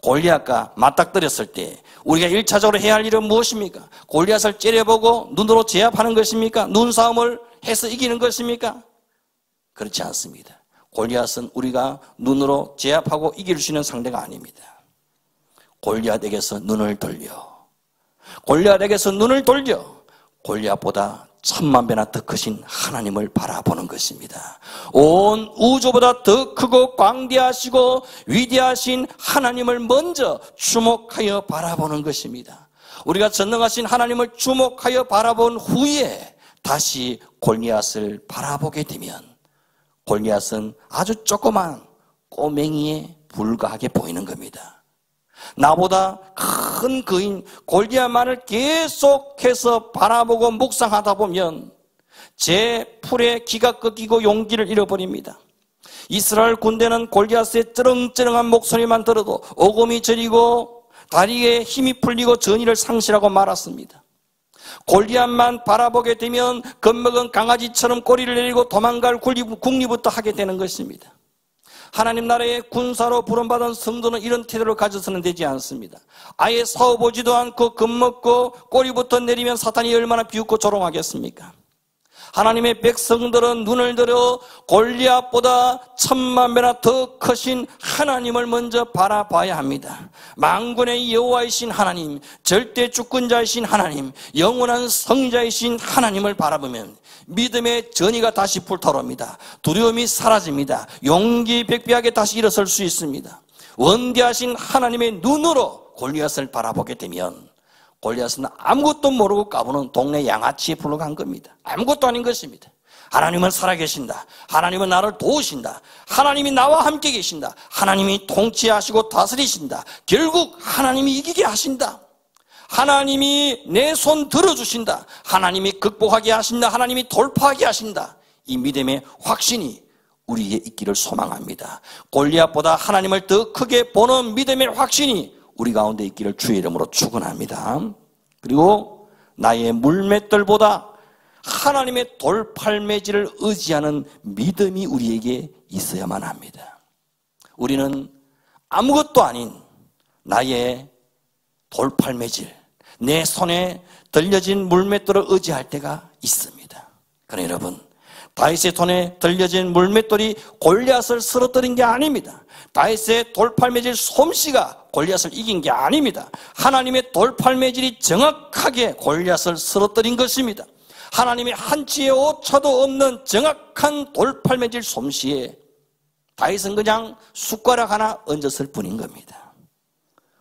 골리앗과 맞닥뜨렸을 때 우리가 1차적으로 해야 할 일은 무엇입니까? 골리앗을 째려보고 눈으로 제압하는 것입니까? 눈싸움을 해서 이기는 것입니까? 그렇지 않습니다. 골리앗은 우리가 눈으로 제압하고 이길 수 있는 상대가 아닙니다. 골리앗에게서 눈을 돌려 골리앗보다 1000만 배나 더 크신 하나님을 바라보는 것입니다. 온 우주보다 더 크고 광대하시고 위대하신 하나님을 먼저 주목하여 바라보는 것입니다. 우리가 전능하신 하나님을 주목하여 바라본 후에 다시 골리앗을 바라보게 되면 골리앗은 아주 조그만 꼬맹이에 불과하게 보이는 겁니다. 나보다 큰 그인 골리앗만을 계속해서 바라보고 묵상하다 보면 제 풀에 기가 꺾이고 용기를 잃어버립니다. 이스라엘 군대는 골리앗의 쩌렁쩌렁한 목소리만 들어도 오금이 저리고 다리에 힘이 풀리고 전의를 상실하고 말았습니다. 골리앗만 바라보게 되면 겁먹은 강아지처럼 꼬리를 내리고 도망갈 궁리부터 하게 되는 것입니다. 하나님 나라의 군사로 부름받은 성도는 이런 태도를 가져서는 되지 않습니다. 아예 싸워보지도 않고 겁먹고 꼬리부터 내리면 사탄이 얼마나 비웃고 조롱하겠습니까? 하나님의 백성들은 눈을 들어 골리앗보다 1000만 배나 더 크신 하나님을 먼저 바라봐야 합니다. 만군의 여호와이신 하나님, 절대 주권자이신 하나님, 영원한 성자이신 하나님을 바라보면 믿음의 전의가 다시 불타오릅니다. 두려움이 사라집니다. 용기 백배하게 다시 일어설 수 있습니다. 원대하신 하나님의 눈으로 골리앗을 바라보게 되면 골리앗은 아무것도 모르고 까부는 동네 양아치에 불과한 겁니다. 아무것도 아닌 것입니다. 하나님은 살아계신다. 하나님은 나를 도우신다. 하나님이 나와 함께 계신다. 하나님이 통치하시고 다스리신다. 결국 하나님이 이기게 하신다. 하나님이 내 손 들어주신다. 하나님이 극복하게 하신다. 하나님이 돌파하게 하신다. 이 믿음의 확신이 우리에게 있기를 소망합니다. 골리앗보다 하나님을 더 크게 보는 믿음의 확신이 우리 가운데 있기를 주의 이름으로 축원합니다. 그리고 나의 물맷돌보다 하나님의 돌팔매질을 의지하는 믿음이 우리에게 있어야만 합니다. 우리는 아무것도 아닌 나의 돌팔매질, 내 손에 들려진 물맷돌을 의지할 때가 있습니다. 그러나 여러분, 다윗의 손에 들려진 물맷돌이 골리앗을 쓰러뜨린 게 아닙니다. 다윗의 돌팔매질 솜씨가 골리앗을 이긴 게 아닙니다. 하나님의 돌팔매질이 정확하게 골리앗을 쓰러뜨린 것입니다. 하나님의 한치의 오차도 없는 정확한 돌팔매질 솜씨에 다윗은 그냥 숟가락 하나 얹었을 뿐인 겁니다.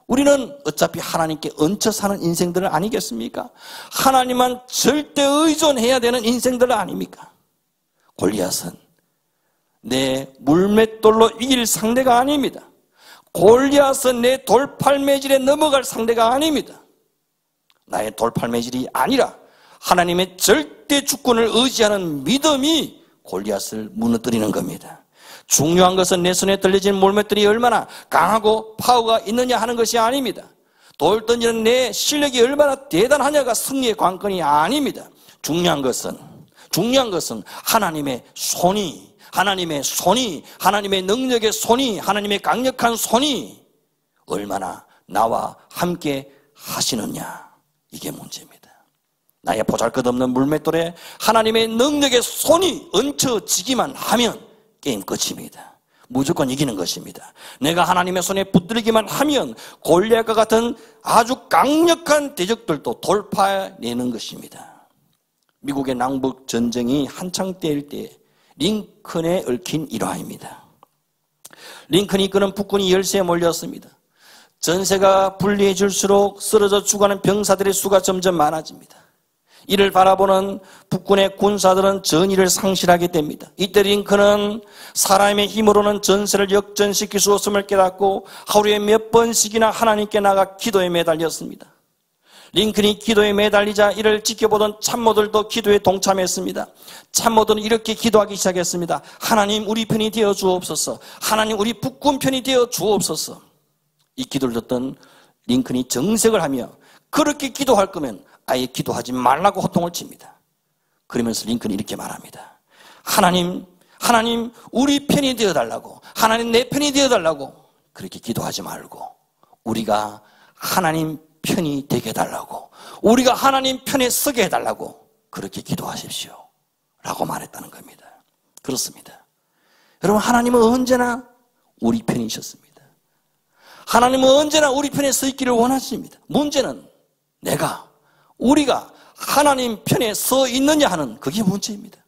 우리는 어차피 하나님께 얹혀 사는 인생들 아니겠습니까? 하나님만 절대 의존해야 되는 인생들 아닙니까? 골리앗은 내 물맷돌로 이길 상대가 아닙니다. 골리앗은 내 돌팔매질에 넘어갈 상대가 아닙니다. 나의 돌팔매질이 아니라 하나님의 절대 주권을 의지하는 믿음이 골리앗을 무너뜨리는 겁니다. 중요한 것은 내 손에 들려진 물맷돌이 얼마나 강하고 파워가 있느냐 하는 것이 아닙니다. 돌 던지는 내 실력이 얼마나 대단하냐가 승리의 관건이 아닙니다. 중요한 것은 하나님의 손이, 하나님의 능력의 손이, 하나님의 강력한 손이 얼마나 나와 함께 하시느냐, 이게 문제입니다. 나의 보잘것없는 물맷돌에 하나님의 능력의 손이 얹혀지기만 하면 게임 끝입니다. 무조건 이기는 것입니다. 내가 하나님의 손에 붙들기만 하면 골리앗과 같은 아주 강력한 대적들도 돌파해내는 것입니다. 미국의 남북 전쟁이 한창 때일 때 링컨에 얽힌 일화입니다. 링컨이 이끄는 북군이 열세에 몰렸습니다. 전세가 불리해질수록 쓰러져 죽어가는 병사들의 수가 점점 많아집니다. 이를 바라보는 북군의 군사들은 전의를 상실하게 됩니다. 이때 링컨은 사람의 힘으로는 전세를 역전시킬 수 없음을 깨닫고 하루에 몇 번씩이나 하나님께 나가 기도에 매달렸습니다. 링컨이 기도에 매달리자 이를 지켜보던 참모들도 기도에 동참했습니다. 참모들은 이렇게 기도하기 시작했습니다. 하나님 우리 편이 되어 주옵소서. 하나님 우리 북군 편이 되어 주옵소서. 이 기도를 듣던 링컨이 정색을 하며 그렇게 기도할 거면 아예 기도하지 말라고 호통을 칩니다. 그러면서 링컨이 이렇게 말합니다. 하나님 우리 편이 되어달라고, 하나님 내 편이 되어달라고 그렇게 기도하지 말고 우리가 하나님 편이 되게 해달라고, 우리가 하나님 편에 서게 해달라고 그렇게 기도하십시오 라고 말했다는 겁니다. 그렇습니다. 여러분, 하나님은 언제나 우리 편이셨습니다. 하나님은 언제나 우리 편에 서 있기를 원하십니다. 문제는 우리가 하나님 편에 서 있느냐 하는 그게 문제입니다.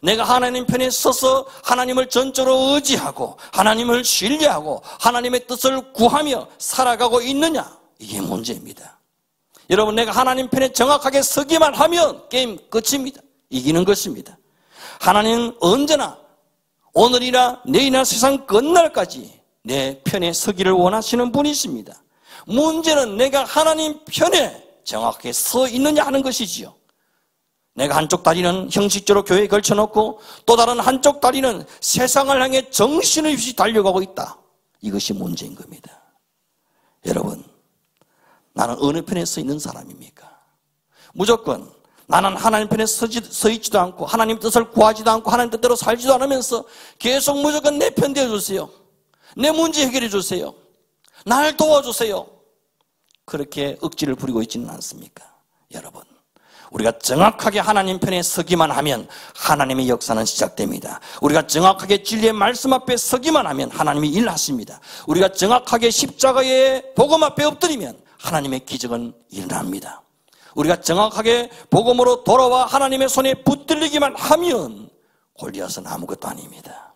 내가 하나님 편에 서서 하나님을 전적으로 의지하고 하나님을 신뢰하고 하나님의 뜻을 구하며 살아가고 있느냐, 이게 문제입니다. 여러분, 내가 하나님 편에 정확하게 서기만 하면 게임 끝입니다. 이기는 것입니다. 하나님은 언제나 오늘이나 내일이나 세상 끝날까지 내 편에 서기를 원하시는 분이십니다. 문제는 내가 하나님 편에 정확하게 서 있느냐 하는 것이지요. 내가 한쪽 다리는 형식적으로 교회에 걸쳐놓고 또 다른 한쪽 다리는 세상을 향해 정신없이 달려가고 있다. 이것이 문제인 겁니다. 여러분, 나는 어느 편에 서 있는 사람입니까? 무조건 나는 하나님 편에 서 있지도 않고 하나님 뜻을 구하지도 않고 하나님 뜻대로 살지도 않으면서 계속 무조건 내 편 되어주세요, 내 문제 해결해 주세요, 날 도와주세요, 그렇게 억지를 부리고 있지는 않습니까? 여러분, 우리가 정확하게 하나님 편에 서기만 하면 하나님의 역사는 시작됩니다. 우리가 정확하게 진리의 말씀 앞에 서기만 하면 하나님이 일하십니다. 우리가 정확하게 십자가의 복음 앞에 엎드리면 하나님의 기적은 일어납니다. 우리가 정확하게 복음으로 돌아와 하나님의 손에 붙들리기만 하면 골리앗은 아무것도 아닙니다.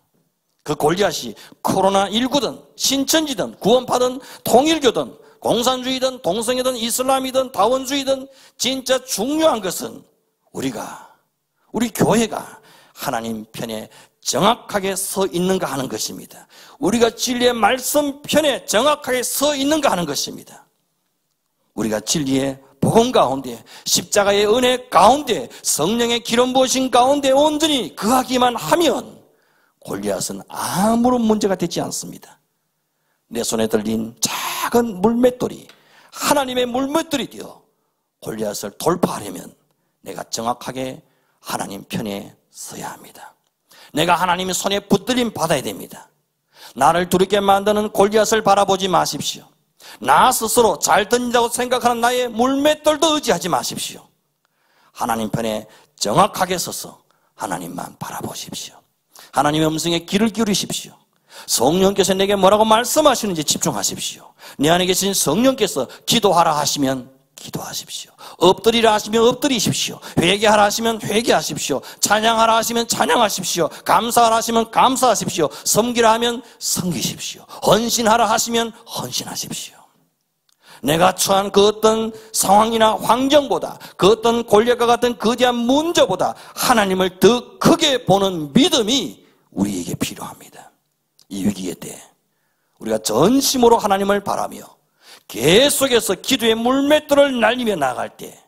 그 골리앗이 코로나19든 신천지든 구원파든 통일교든 공산주의든 동성애든 이슬람이든 다원주의든 진짜 중요한 것은 우리 교회가 하나님 편에 정확하게 서 있는가 하는 것입니다. 우리가 진리의 말씀 편에 정확하게 서 있는가 하는 것입니다. 우리가 진리의 복음 가운데, 십자가의 은혜 가운데, 성령의 기름 부으신 가운데 온전히 거하기만 하면 골리앗은 아무런 문제가 되지 않습니다. 내 손에 들린 작은 물맷돌이 하나님의 물맷돌이 되어 골리앗을 돌파하려면 내가 정확하게 하나님 편에 서야 합니다. 내가 하나님의 손에 붙들림 받아야 됩니다. 나를 두렵게 만드는 골리앗을 바라보지 마십시오. 나 스스로 잘 던진다고 생각하는 나의 물맷돌도 의지하지 마십시오. 하나님 편에 정확하게 서서 하나님만 바라보십시오. 하나님의 음성에 귀를 기울이십시오. 성령께서 내게 뭐라고 말씀하시는지 집중하십시오. 내 안에 계신 성령께서 기도하라 하시면 기도하십시오. 엎드리라 하시면 엎드리십시오. 회개하라 하시면 회개하십시오. 찬양하라 하시면 찬양하십시오. 감사하라 하시면 감사하십시오. 섬기라 하면 섬기십시오. 헌신하라 하시면 헌신하십시오. 내가 처한 그 어떤 상황이나 환경보다, 그 어떤 골리앗과 같은 거대한 문제보다 하나님을 더 크게 보는 믿음이 우리에게 필요합니다. 이 위기의 때 우리가 전심으로 하나님을 바라며 계속해서 기도의 물맷돌을 날리며 나아갈 때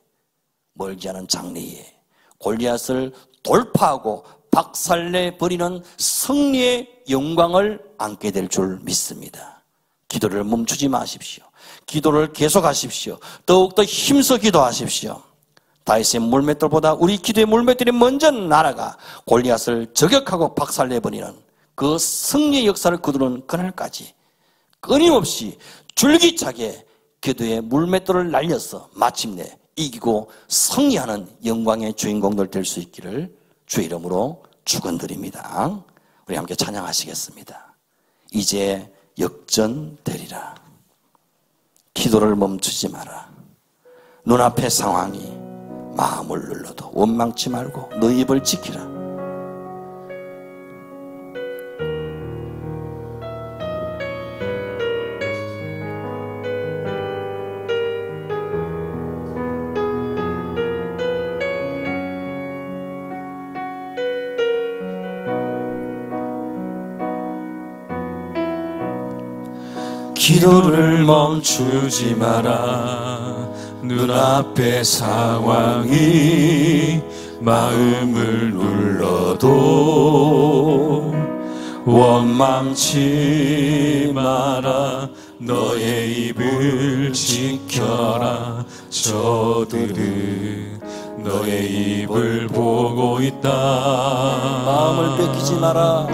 멀지 않은 장래에 골리앗을 돌파하고 박살내버리는 승리의 영광을 안게 될 줄 믿습니다. 기도를 멈추지 마십시오. 기도를 계속하십시오. 더욱더 힘써 기도하십시오. 다윗의 물맷돌보다 우리 기도의 물맷돌이 먼저 날아가 골리앗을 저격하고 박살내버리는 그 승리의 역사를 거두는 그날까지 끊임없이 줄기차게 기도의 물맷돌을 날려서 마침내 이기고 승리하는 영광의 주인공들 될 수 있기를 주의 이름으로 축원드립니다. 우리 함께 찬양하시겠습니다. 이제 역전되리라. 기도를 멈추지 마라. 눈앞의 상황이 마음을 눌러도 원망치 말고 너희 입을 지키라. 기도를 멈추지 마라. 눈앞의 상황이 마음을 눌러도 원망치 마라. 너의 입을 지켜라. 저들은 너의 입을 보고 있다. 마음을 뺏기지 마라.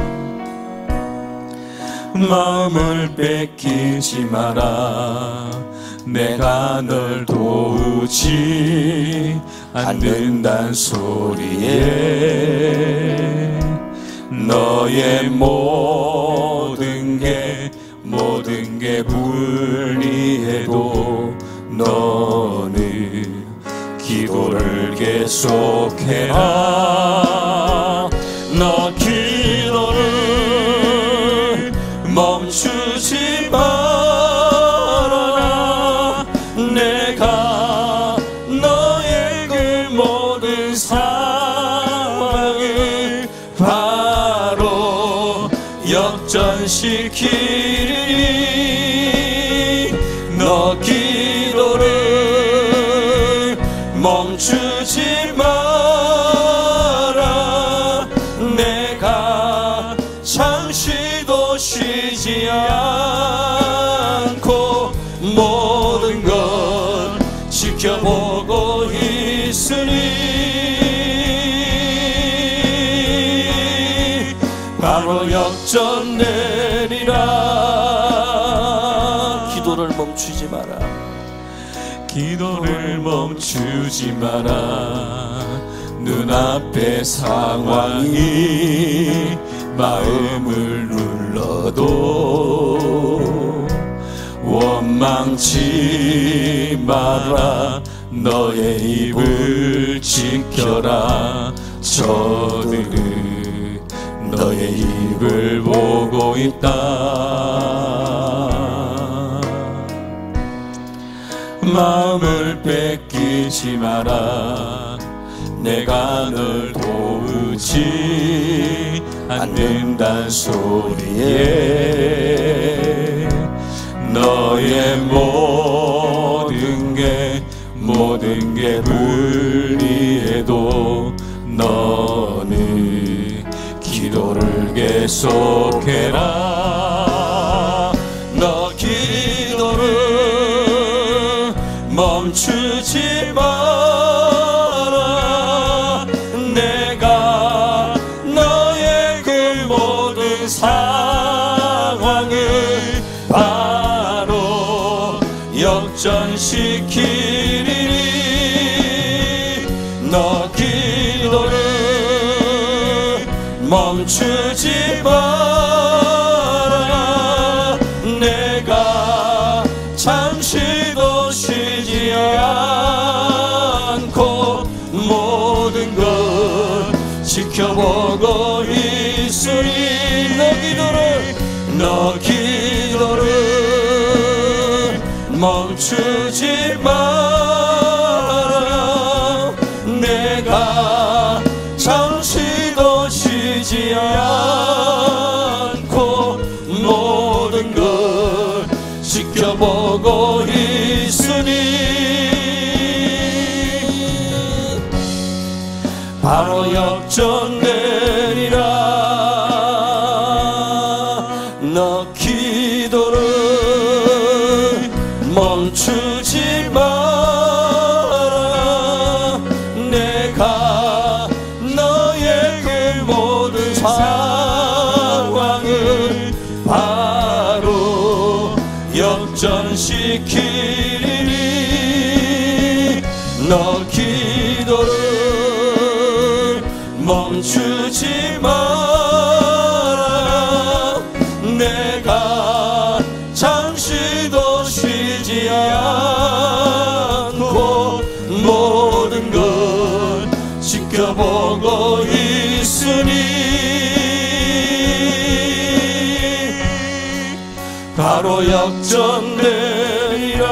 마음을 뺏기지 마라. 내가 널 도우지 않는단 소리에 너의 모든 게 불리해도 너는 기도를 계속해라. 너 기도를 멈추지 마라. 내가 너의 그 모든 상황을 바로 역전시키리니 너 기도를 멈추지 마라. 내가 잠시도 쉬지 않고 모든 것 지켜보고 있으니 바로 역전 내리라. 기도를 멈추지 마라. 기도를 멈추지 마라. 눈앞의 상황이 마음을 눌러도 원망치 마라. 너의 입을 지켜라. 저들은 너의 입을 보고 있다. 마음을 뺏기지 마라. 내가 널 도우지 않는단 소리에 너의 모든 게 불리해도 너는 기도를 계속해라. 너 기도를 멈추지 마라. 내가 너의 그 모든 상황을 바로 역전시키리니 너 기도를 멈추지 마라. 내가 잠시도 쉬지 않고 모든 것 지켜보고 있으니 너 기도를 멈추지 마라. 내가 잠시도 쉬지 않고 모든 걸 지켜보고 있으니 바로 역전 내리라. 너 기도를 멈추지 마라. 내가 너의 그 모든 상황을 바로 역전시키리니 너 기도를 멈추지 마라. 내가 잠시도 쉬지 않고 모든 걸 지켜보고 있으니 바로 역전 내리라.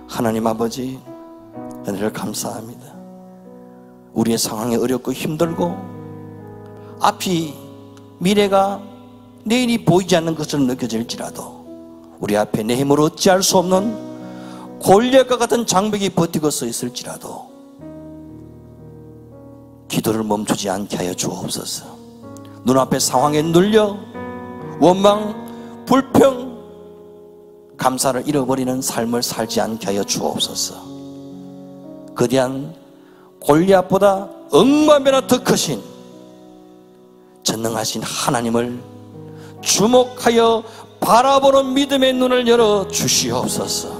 하나님 아버지, 은혜를 감사합니다. 우리의 상황이 어렵고 힘들고 앞이 미래가 내일이 보이지 않는 것처럼 느껴질지라도 우리 앞에 내 힘으로 어찌할 수 없는 골리앗과 같은 장벽이 버티고 서 있을지라도 기도를 멈추지 않게 하여 주옵소서. 눈앞의 상황에 눌려 원망, 불평, 감사를 잃어버리는 삶을 살지 않게 하여 주옵소서. 거대한 골리앗보다 억만 배나 더 크신 전능하신 하나님을 주목하여 바라보는 믿음의 눈을 열어 주시옵소서.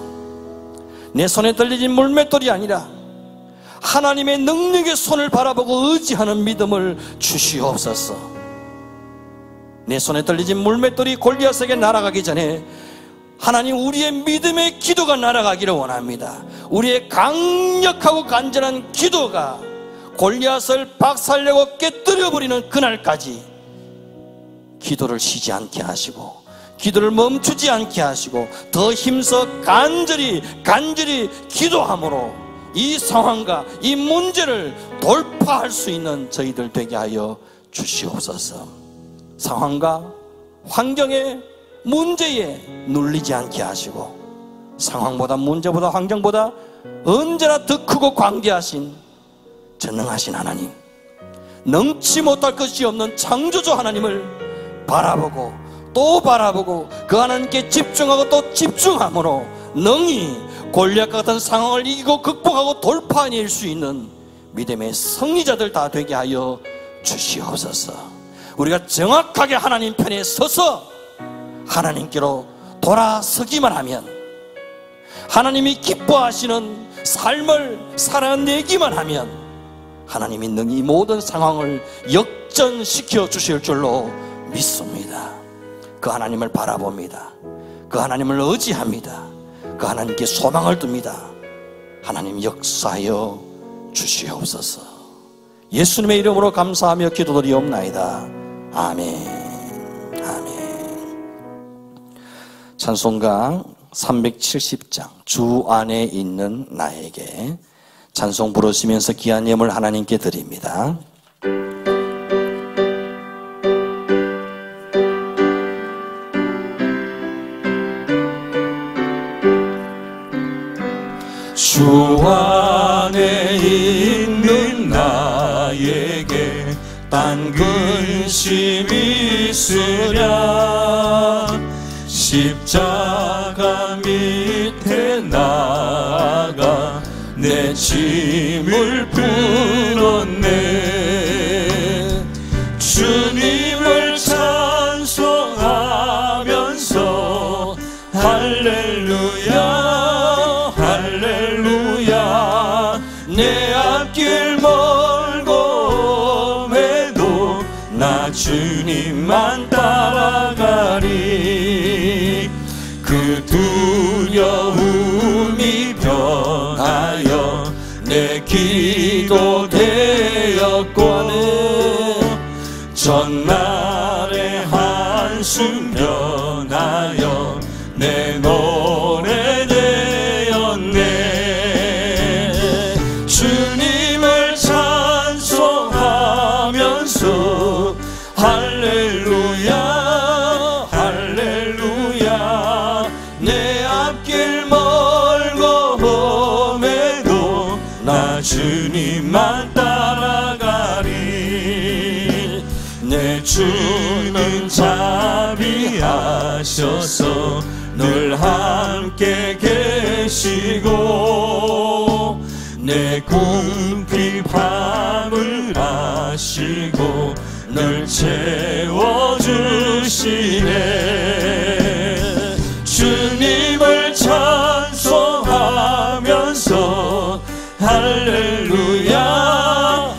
내 손에 들려진 물맷돌이 아니라 하나님의 능력의 손을 바라보고 의지하는 믿음을 주시옵소서. 내 손에 들려진 물맷돌이 골리앗에게 날아가기 전에 하나님, 우리의 믿음의 기도가 날아가기를 원합니다. 우리의 강력하고 간절한 기도가 골리앗을 박살내고 깨뜨려버리는 그날까지 기도를 쉬지 않게 하시고 기도를 멈추지 않게 하시고 더 힘써 간절히 기도함으로 이 상황과 이 문제를 돌파할 수 있는 저희들 되게 하여 주시옵소서. 상황과 환경에 문제에 눌리지 않게 하시고 상황보다 문제보다 환경보다 언제나 더 크고 광대하신 전능하신 하나님, 능치 못할 것이 없는 창조주 하나님을 바라보고 또 바라보고 그 하나님께 집중하고 또 집중함으로 능히 골리앗과 같은 상황을 이기고 극복하고 돌파해낼 수 있는 믿음의 승리자들 다 되게 하여 주시옵소서. 우리가 정확하게 하나님 편에 서서 하나님께로 돌아서기만 하면, 하나님이 기뻐하시는 삶을 살아내기만 하면 하나님이 능히 모든 상황을 역전시켜 주실 줄로 믿습니다. 그 하나님을 바라봅니다. 그 하나님을 의지합니다. 그 하나님께 소망을 둡니다. 하나님 역사하여 주시옵소서. 예수님의 이름으로 감사하며 기도드리옵나이다. 아멘. 찬송가 370장 주 안에 있는 나에게 찬송 부르시면서 귀한 예물 하나님께 드립니다. 주 안에 있는 나에게 딴 근심이 있으랴 십자가 밑에 나아가 내 짐을 풀었네. 주님을 찬송하면서 할렐루야 할렐루야. 내 앞길 멀고 매도 나 주님만 따라가리. 그 두려움이 변하여 내 기도 되었고 전날의 한숨 변하여 내 노래 되었네. 주님을 찬송하면서 할렐루야 할렐루야. 내 앞길 멀고 험해도 나 주님만 따라가리. 내 주는 자비하셔서 늘 함께 계시고 내 궁핍 밤을 아시고 늘 채워주시네. 주님을 찬송하면서 할렐루야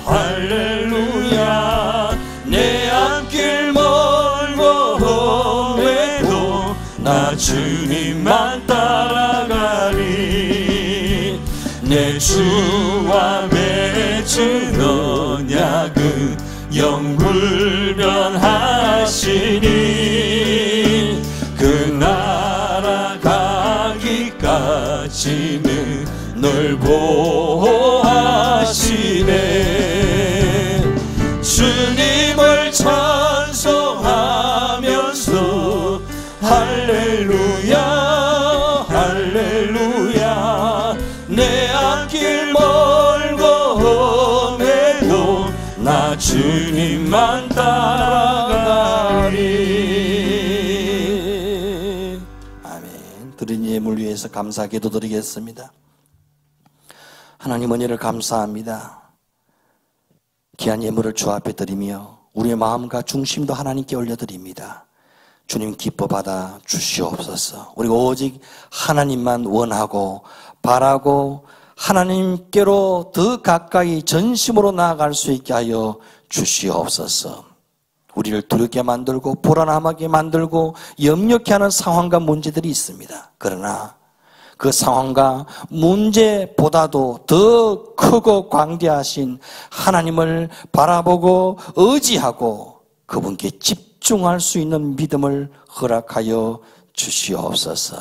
할렐루야. 내 앞길 멀고 험해도 나 주님만 따라가리. 내 주와 맺은 언약은 영불변하시니 그 나라 가기까지는 널 보호하시네. 주님을 찬송하면서 할렐루야 할렐루야 내 앞길 멀고 험해도 나 주님만 따라가리. 아멘. 드린 예물 위해서 감사 기도드리겠습니다. 하나님 은혜를 감사합니다. 귀한 예물을 주 앞에 드리며 우리의 마음과 중심도 하나님께 올려드립니다. 주님 기뻐 받아 주시옵소서. 우리가 오직 하나님만 원하고 바라고 하나님께로 더 가까이 전심으로 나아갈 수 있게 하여 주시옵소서. 우리를 두렵게 만들고 불안하게 만들고 염려케 하는 상황과 문제들이 있습니다. 그러나 그 상황과 문제보다도 더 크고 광대하신 하나님을 바라보고 의지하고 그분께 집중할 수 있는 믿음을 허락하여 주시옵소서.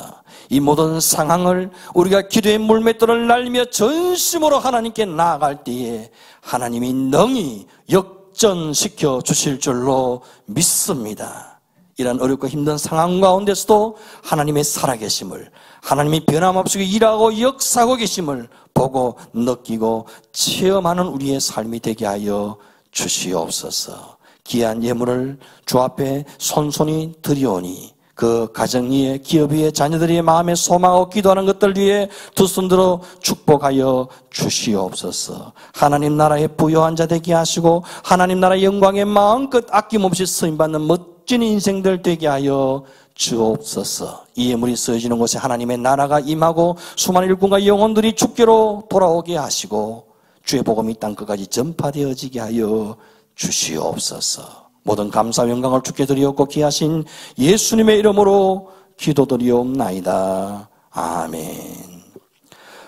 이 모든 상황을 우리가 기도의 물맷돌을 날리며 전심으로 하나님께 나아갈 때에 하나님이 능히 역전시켜 주실 줄로 믿습니다. 이런 어렵고 힘든 상황 가운데서도 하나님의 살아계심을, 하나님이 변함없이 일하고 역사하고 계심을 보고 느끼고 체험하는 우리의 삶이 되게 하여 주시옵소서. 귀한 예물을 주 앞에 손손이 드리오니 그 가정 위에, 기업 위에, 자녀들의 마음에 소망하고 기도하는 것들 위에 두 손 들어 축복하여 주시옵소서. 하나님 나라의 부요한 자 되게 하시고 하나님 나라의 영광에 마음껏 아낌없이 쓰임받는 멋진 인생들 되게 하여 주옵소서. 이 예물이 쓰여지는 곳에 하나님의 나라가 임하고 수많은 일꾼과 영혼들이 주께로 돌아오게 하시고 주의 복음이 땅끝까지 전파되어지게 하여 주시옵소서. 모든 감사 영광을 주께 드리옵고 귀하신 예수님의 이름으로 기도드리옵나이다. 아멘.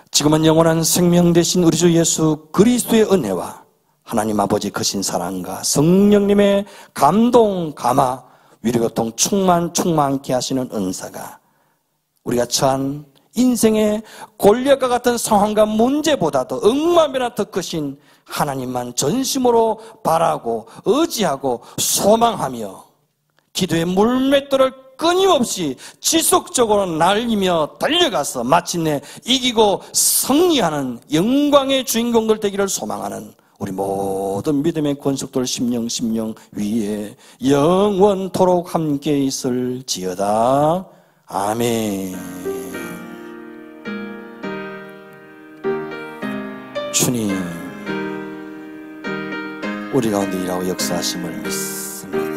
지금은 영원한 생명 되신 우리 주 예수 그리스도의 은혜와 하나님 아버지 크신 사랑과 성령님의 감동, 감화, 위로교통 충만케 하시는 은사가 우리가 처한 인생의 골리앗과 같은 상황과 문제보다도 억만배나 더 크신 하나님만 전심으로 바라고 의지하고 소망하며 기도의 물맷돌을 끊임없이 지속적으로 날리며 달려가서 마침내 이기고 승리하는 영광의 주인공들 되기를 소망하는 우리 모든 믿음의 권속들 심령 위에 영원토록 함께 있을지어다. 아멘. 주님, 우리 가운데 일하고 역사하심을 믿습니다.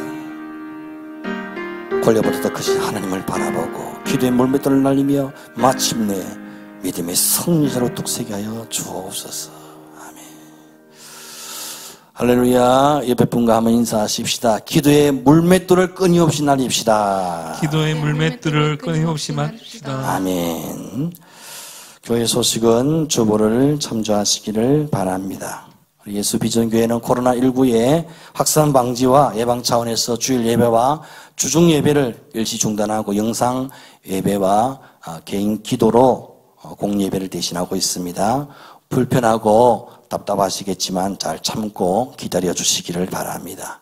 권력보다 더 크신 하나님을 바라보고 기도의 물맷돌을 날리며 마침내 믿음의 승리자로 뚝세게 하여 주옵소서. 아멘. 할렐루야. 옆에 분과 한번 인사하십시다. 기도의 물맷돌을 끊임없이 날립시다. 기도의 물맷돌을 끊임없이 날립시다. 아멘. 교회 소식은 주보를 참조하시기를 바랍니다. 예수 비전교회는 코로나19의 확산 방지와 예방 차원에서 주일 예배와 주중 예배를 일시 중단하고 영상 예배와 개인 기도로 공예배를 대신하고 있습니다. 불편하고 답답하시겠지만 잘 참고 기다려 주시기를 바랍니다.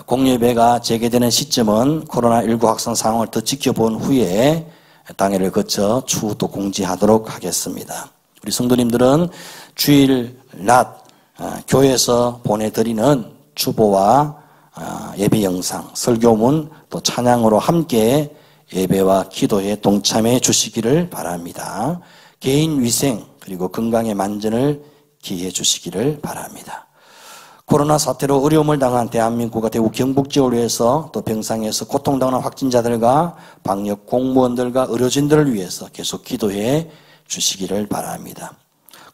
공예배가 재개되는 시점은 코로나19 확산 상황을 더 지켜본 후에 당일을 거쳐 추후 또 공지하도록 하겠습니다. 우리 성도님들은 주일 낮 교회에서 보내드리는 주보와 예배 영상, 설교문 또 찬양으로 함께 예배와 기도에 동참해 주시기를 바랍니다. 개인 위생 그리고 건강의 만전을 기해 주시기를 바랍니다. 코로나 사태로 어려움을 당한 대한민국과 대구 경북 지역을 위해서 또 병상에서 고통당하는 확진자들과 방역 공무원들과 의료진들을 위해서 계속 기도해 주시기를 바랍니다.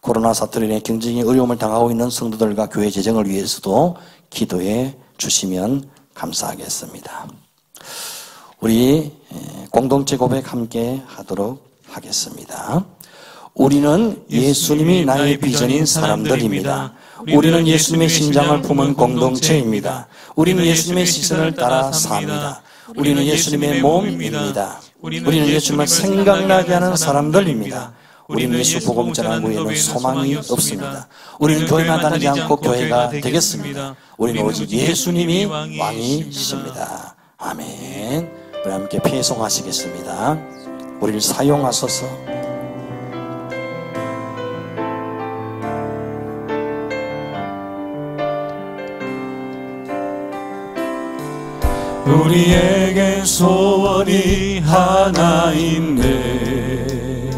코로나 사태로 인해 경제적인 어려움을 당하고 있는 성도들과 교회 재정을 위해서도 기도해 주시면 감사하겠습니다. 우리 공동체 고백 함께 하도록 하겠습니다. 우리는 예수님이 나의 비전인 사람들입니다. 우리는 예수님의 심장을 품은 공동체입니다. 우리는 예수님의 시선을 따라 삽니다. 우리는 예수님의 몸입니다. 우리는 예수님을 생각나게 하는 사람들입니다. 우리는 예수 복음 전하는 후에는 소망이 없습니다. 우리는 교회만 다니지 않고 교회가 되겠습니다. 우리는 오직 예수님이 왕이십니다. 아멘. 우리 함께 배송하시겠습니다. 우리를 사용하소서. 우리에게 소원이 하나 있네.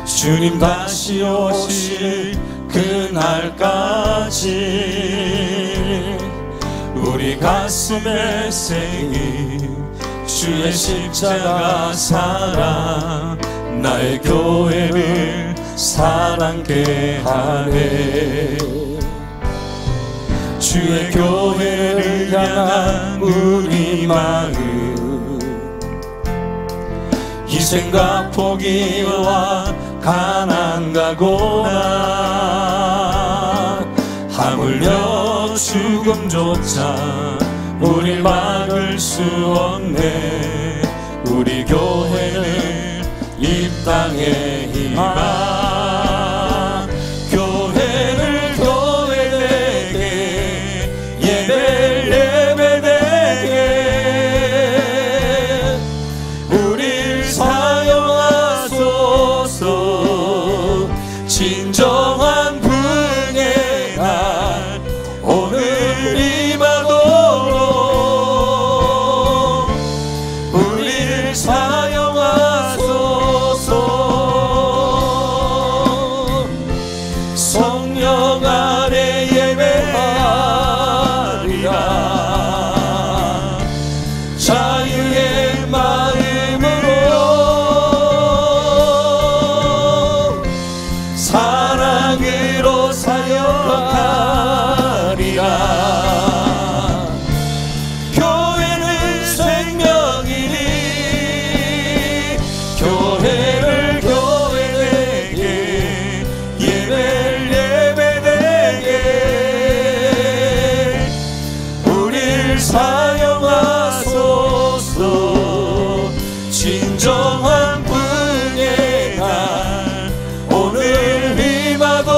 주님 다시 오실 그날까지 우리 가슴에 새긴 주의 십자가 사랑, 나의 교회를 사랑케 하네. 주의 교회를 향한 우리 마음, 희생과 포기와 가난과 고난, 하물며 죽음조차 우릴 막을 수 없네. 우리 교회는 이 땅의 희망, 교회를 교회되게, 예배를 예배되게 우릴 사용하소서. 진정한 분의 날 오늘 임하도록 우릴 사용하소서. 성령 아래 예배하리라. 자유의 마음으로 사랑으로 사역하리라. 교회는 생명이니 교회를 교회되게, 예배를 예배되게 우릴 사용하소서. 진정한 분의 날 오늘 임하도록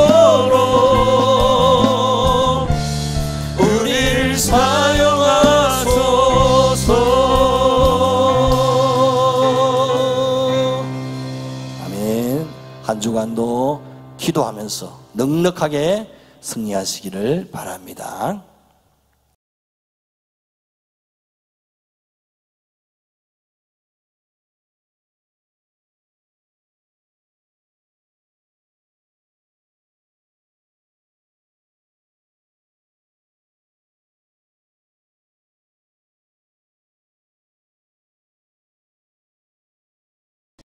우릴 사용하소서. 아멘. 한 주간도 기도하면서 넉넉하게 승리하시기를 바랍니다.